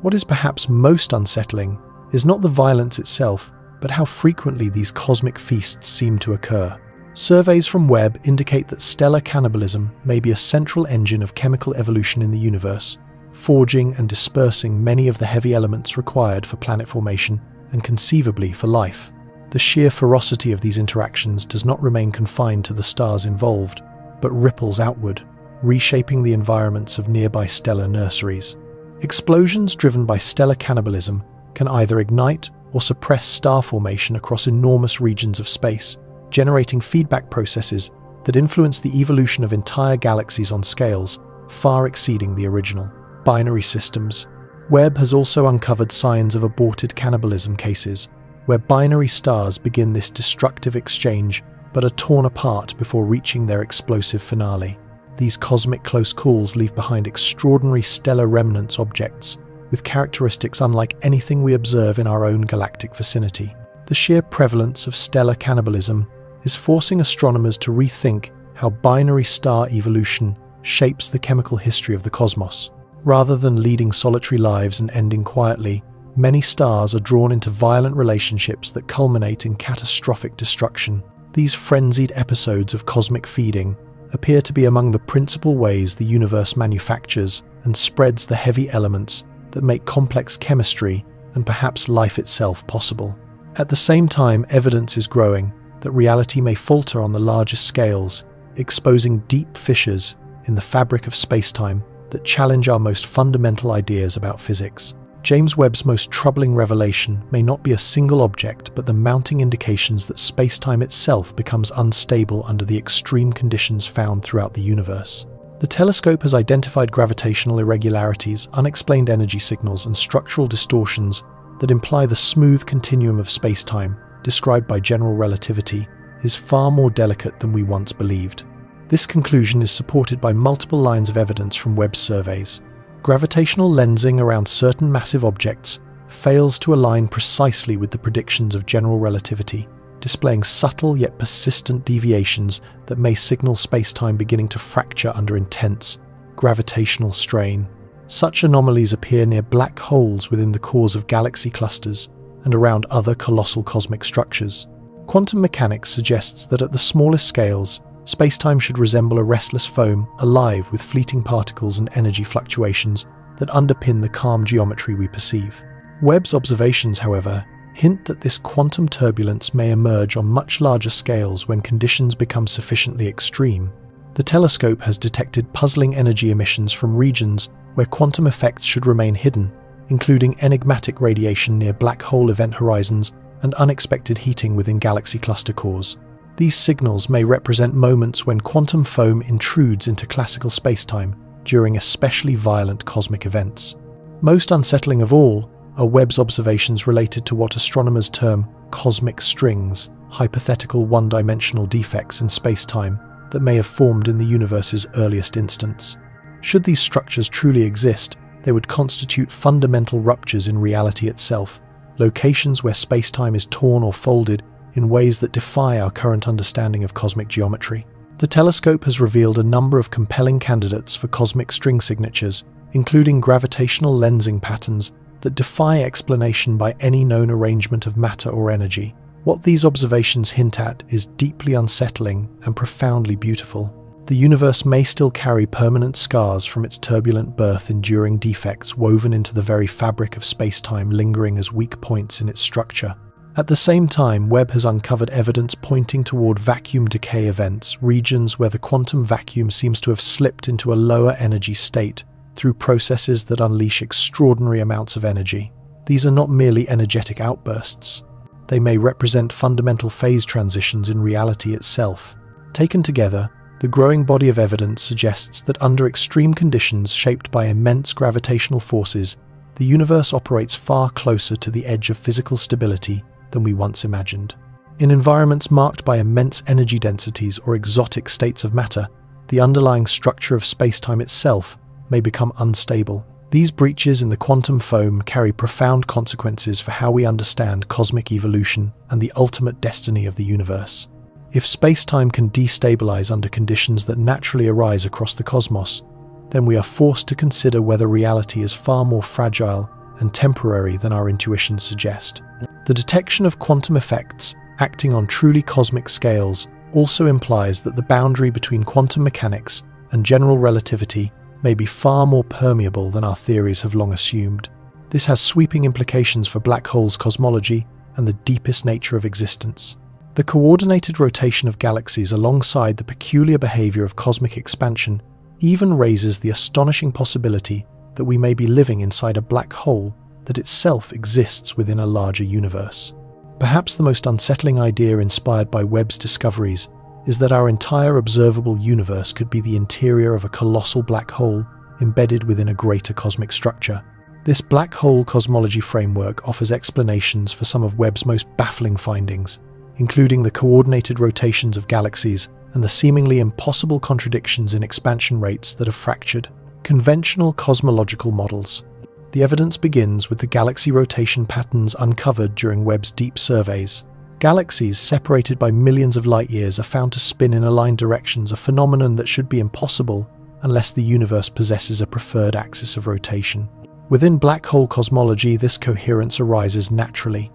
What is perhaps most unsettling is not the violence itself, but how frequently these cosmic feasts seem to occur. Surveys from Webb indicate that stellar cannibalism may be a central engine of chemical evolution in the universe, forging and dispersing many of the heavy elements required for planet formation and conceivably for life. The sheer ferocity of these interactions does not remain confined to the stars involved, but ripples outward, reshaping the environments of nearby stellar nurseries. Explosions driven by stellar cannibalism can either ignite or suppress star formation across enormous regions of space, generating feedback processes that influence the evolution of entire galaxies on scales far exceeding the original. Binary systems. Webb has also uncovered signs of aborted cannibalism cases, where binary stars begin this destructive exchange but are torn apart before reaching their explosive finale. These cosmic close calls leave behind extraordinary stellar remnants objects, with characteristics unlike anything we observe in our own galactic vicinity. The sheer prevalence of stellar cannibalism is forcing astronomers to rethink how binary star evolution shapes the chemical history of the cosmos. Rather than leading solitary lives and ending quietly, many stars are drawn into violent relationships that culminate in catastrophic destruction. These frenzied episodes of cosmic feeding appear to be among the principal ways the universe manufactures and spreads the heavy elements that make complex chemistry and perhaps life itself possible. At the same time, evidence is growing that reality may falter on the largest scales, exposing deep fissures in the fabric of spacetime that challenge our most fundamental ideas about physics. James Webb's most troubling revelation may not be a single object, but the mounting indications that space-time itself becomes unstable under the extreme conditions found throughout the universe. The telescope has identified gravitational irregularities, unexplained energy signals, and structural distortions that imply the smooth continuum of space-time, described by general relativity, is far more delicate than we once believed. This conclusion is supported by multiple lines of evidence from Webb's surveys. Gravitational lensing around certain massive objects fails to align precisely with the predictions of general relativity, displaying subtle yet persistent deviations that may signal space-time beginning to fracture under intense gravitational strain. Such anomalies appear near black holes within the cores of galaxy clusters and around other colossal cosmic structures. Quantum mechanics suggests that at the smallest scales, space-time should resemble a restless foam, alive with fleeting particles and energy fluctuations that underpin the calm geometry we perceive. Webb's observations, however, hint that this quantum turbulence may emerge on much larger scales when conditions become sufficiently extreme. The telescope has detected puzzling energy emissions from regions where quantum effects should remain hidden, including enigmatic radiation near black hole event horizons and unexpected heating within galaxy cluster cores. These signals may represent moments when quantum foam intrudes into classical spacetime during especially violent cosmic events. Most unsettling of all are Webb's observations related to what astronomers term cosmic strings, hypothetical one-dimensional defects in spacetime that may have formed in the universe's earliest instance. Should these structures truly exist, they would constitute fundamental ruptures in reality itself, locations where spacetime is torn or folded in ways that defy our current understanding of cosmic geometry. The telescope has revealed a number of compelling candidates for cosmic string signatures, including gravitational lensing patterns that defy explanation by any known arrangement of matter or energy. What these observations hint at is deeply unsettling and profoundly beautiful. The universe may still carry permanent scars from its turbulent birth, enduring defects woven into the very fabric of spacetime, lingering as weak points in its structure. At the same time, Webb has uncovered evidence pointing toward vacuum decay events, regions where the quantum vacuum seems to have slipped into a lower energy state through processes that unleash extraordinary amounts of energy. These are not merely energetic outbursts. They may represent fundamental phase transitions in reality itself. Taken together, the growing body of evidence suggests that under extreme conditions shaped by immense gravitational forces, the universe operates far closer to the edge of physical stability than we once imagined. In environments marked by immense energy densities or exotic states of matter, the underlying structure of spacetime itself may become unstable. These breaches in the quantum foam carry profound consequences for how we understand cosmic evolution and the ultimate destiny of the universe. If spacetime can destabilize under conditions that naturally arise across the cosmos, then we are forced to consider whether reality is far more fragile and temporary than our intuitions suggest. The detection of quantum effects acting on truly cosmic scales also implies that the boundary between quantum mechanics and general relativity may be far more permeable than our theories have long assumed. This has sweeping implications for black holes' cosmology and the deepest nature of existence. The coordinated rotation of galaxies alongside the peculiar behavior of cosmic expansion even raises the astonishing possibility that we may be living inside a black hole that itself exists within a larger universe. Perhaps the most unsettling idea inspired by Webb's discoveries is that our entire observable universe could be the interior of a colossal black hole embedded within a greater cosmic structure. This black hole cosmology framework offers explanations for some of Webb's most baffling findings, including the coordinated rotations of galaxies and the seemingly impossible contradictions in expansion rates that have fractured conventional cosmological models. The evidence begins with the galaxy rotation patterns uncovered during Webb's deep surveys. Galaxies separated by millions of light-years are found to spin in aligned directions, a phenomenon that should be impossible unless the universe possesses a preferred axis of rotation. Within black hole cosmology, this coherence arises naturally.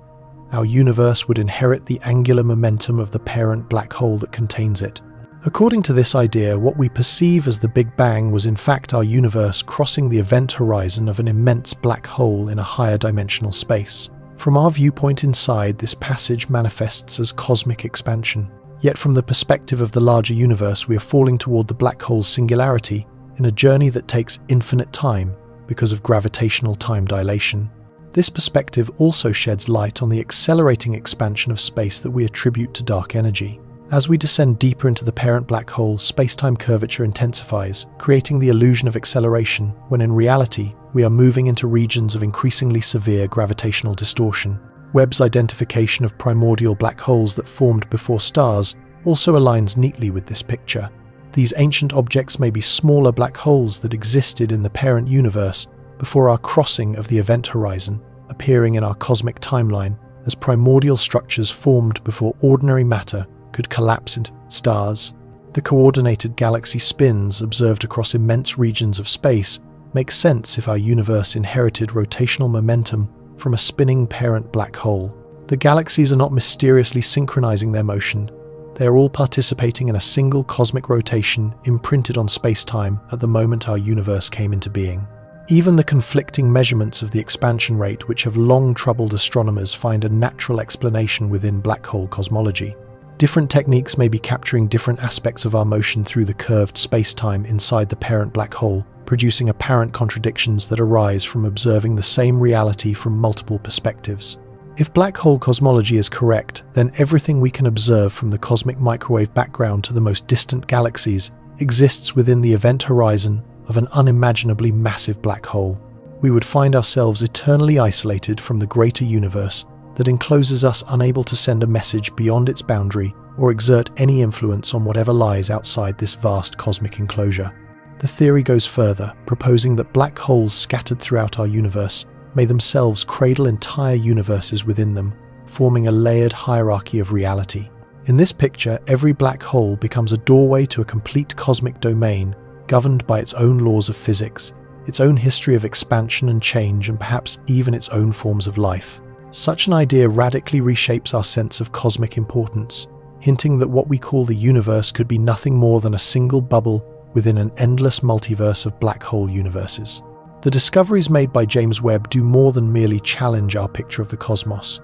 Our universe would inherit the angular momentum of the parent black hole that contains it. According to this idea, what we perceive as the Big Bang was in fact our universe crossing the event horizon of an immense black hole in a higher dimensional space. From our viewpoint inside, this passage manifests as cosmic expansion. Yet from the perspective of the larger universe, we are falling toward the black hole's singularity in a journey that takes infinite time because of gravitational time dilation. This perspective also sheds light on the accelerating expansion of space that we attribute to dark energy. As we descend deeper into the parent black hole, space-time curvature intensifies, creating the illusion of acceleration, when in reality, we are moving into regions of increasingly severe gravitational distortion. Webb's identification of primordial black holes that formed before stars also aligns neatly with this picture. These ancient objects may be smaller black holes that existed in the parent universe before our crossing of the event horizon, appearing in our cosmic timeline as primordial structures formed before ordinary matter could collapse into stars. The coordinated galaxy spins observed across immense regions of space make sense if our universe inherited rotational momentum from a spinning parent black hole. The galaxies are not mysteriously synchronizing their motion. They are all participating in a single cosmic rotation imprinted on space-time at the moment our universe came into being. Even the conflicting measurements of the expansion rate, which have long troubled astronomers, find a natural explanation within black hole cosmology. Different techniques may be capturing different aspects of our motion through the curved space-time inside the parent black hole, producing apparent contradictions that arise from observing the same reality from multiple perspectives. If black hole cosmology is correct, then everything we can observe from the cosmic microwave background to the most distant galaxies exists within the event horizon of an unimaginably massive black hole. We would find ourselves eternally isolated from the greater universe that encloses us, unable to send a message beyond its boundary or exert any influence on whatever lies outside this vast cosmic enclosure. The theory goes further, proposing that black holes scattered throughout our universe may themselves cradle entire universes within them, forming a layered hierarchy of reality. In this picture, every black hole becomes a doorway to a complete cosmic domain governed by its own laws of physics, its own history of expansion and change, and perhaps even its own forms of life. Such an idea radically reshapes our sense of cosmic importance, hinting that what we call the universe could be nothing more than a single bubble within an endless multiverse of black hole universes. The discoveries made by James Webb do more than merely challenge our picture of the cosmos.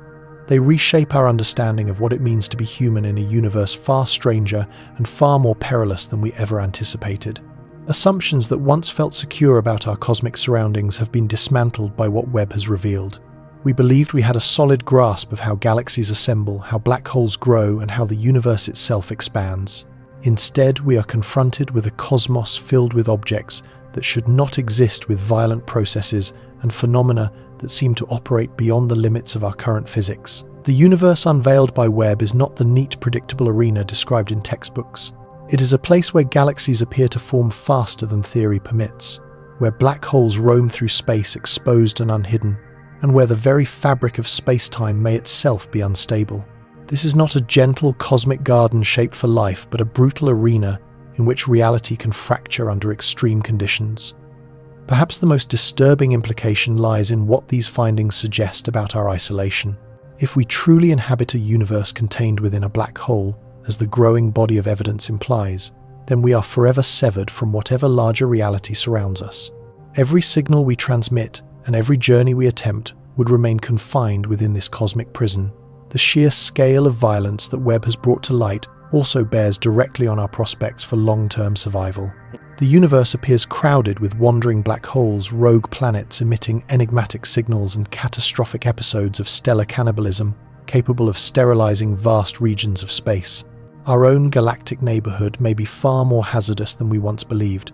They reshape our understanding of what it means to be human in a universe far stranger and far more perilous than we ever anticipated. Assumptions that once felt secure about our cosmic surroundings have been dismantled by what Webb has revealed. We believed we had a solid grasp of how galaxies assemble, how black holes grow, and how the universe itself expands. Instead, we are confronted with a cosmos filled with objects that should not exist, with violent processes and phenomena that seem to operate beyond the limits of our current physics. The universe unveiled by Webb is not the neat, predictable arena described in textbooks. It is a place where galaxies appear to form faster than theory permits, where black holes roam through space exposed and unhidden, and where the very fabric of space-time may itself be unstable. This is not a gentle cosmic garden shaped for life, but a brutal arena in which reality can fracture under extreme conditions. Perhaps the most disturbing implication lies in what these findings suggest about our isolation. If we truly inhabit a universe contained within a black hole, as the growing body of evidence implies, then we are forever severed from whatever larger reality surrounds us. Every signal we transmit and every journey we attempt would remain confined within this cosmic prison. The sheer scale of violence that Webb has brought to light also bears directly on our prospects for long-term survival. The universe appears crowded with wandering black holes, rogue planets emitting enigmatic signals, and catastrophic episodes of stellar cannibalism capable of sterilizing vast regions of space. Our own galactic neighborhood may be far more hazardous than we once believed.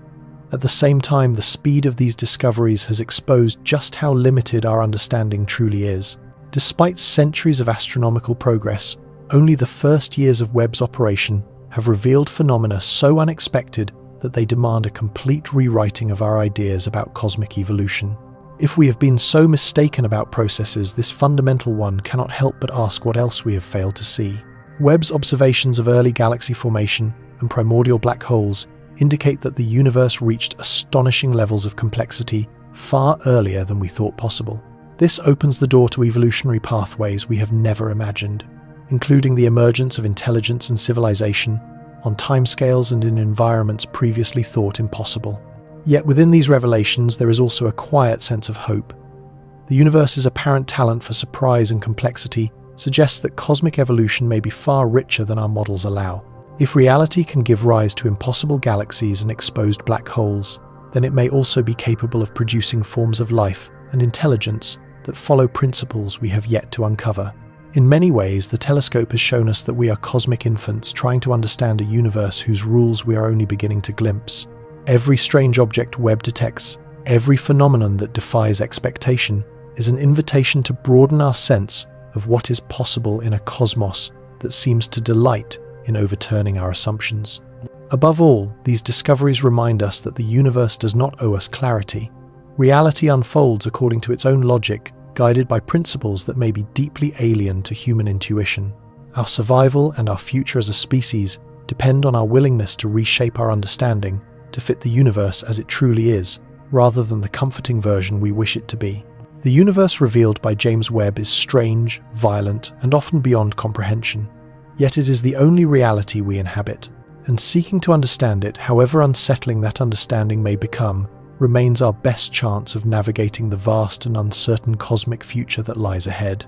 At the same time, the speed of these discoveries has exposed just how limited our understanding truly is. Despite centuries of astronomical progress, only the first years of Webb's operation have revealed phenomena so unexpected that they demand a complete rewriting of our ideas about cosmic evolution. If we have been so mistaken about processes, this fundamental one cannot help but ask what else we have failed to see. Webb's observations of early galaxy formation and primordial black holes indicate that the universe reached astonishing levels of complexity far earlier than we thought possible. This opens the door to evolutionary pathways we have never imagined, including the emergence of intelligence and civilization on timescales and in environments previously thought impossible. Yet within these revelations there is also a quiet sense of hope. The universe's apparent talent for surprise and complexity suggests that cosmic evolution may be far richer than our models allow. If reality can give rise to impossible galaxies and exposed black holes, then it may also be capable of producing forms of life and intelligence that follow principles we have yet to uncover. In many ways, the telescope has shown us that we are cosmic infants trying to understand a universe whose rules we are only beginning to glimpse. Every strange object Webb detects, every phenomenon that defies expectation, is an invitation to broaden our sense of what is possible in a cosmos that seems to delight in overturning our assumptions. Above all, these discoveries remind us that the universe does not owe us clarity. Reality unfolds according to its own logic, guided by principles that may be deeply alien to human intuition. Our survival and our future as a species depend on our willingness to reshape our understanding to fit the universe as it truly is, rather than the comforting version we wish it to be. The universe revealed by James Webb is strange, violent, and often beyond comprehension. Yet it is the only reality we inhabit, and seeking to understand it, however unsettling that understanding may become, remains our best chance of navigating the vast and uncertain cosmic future that lies ahead.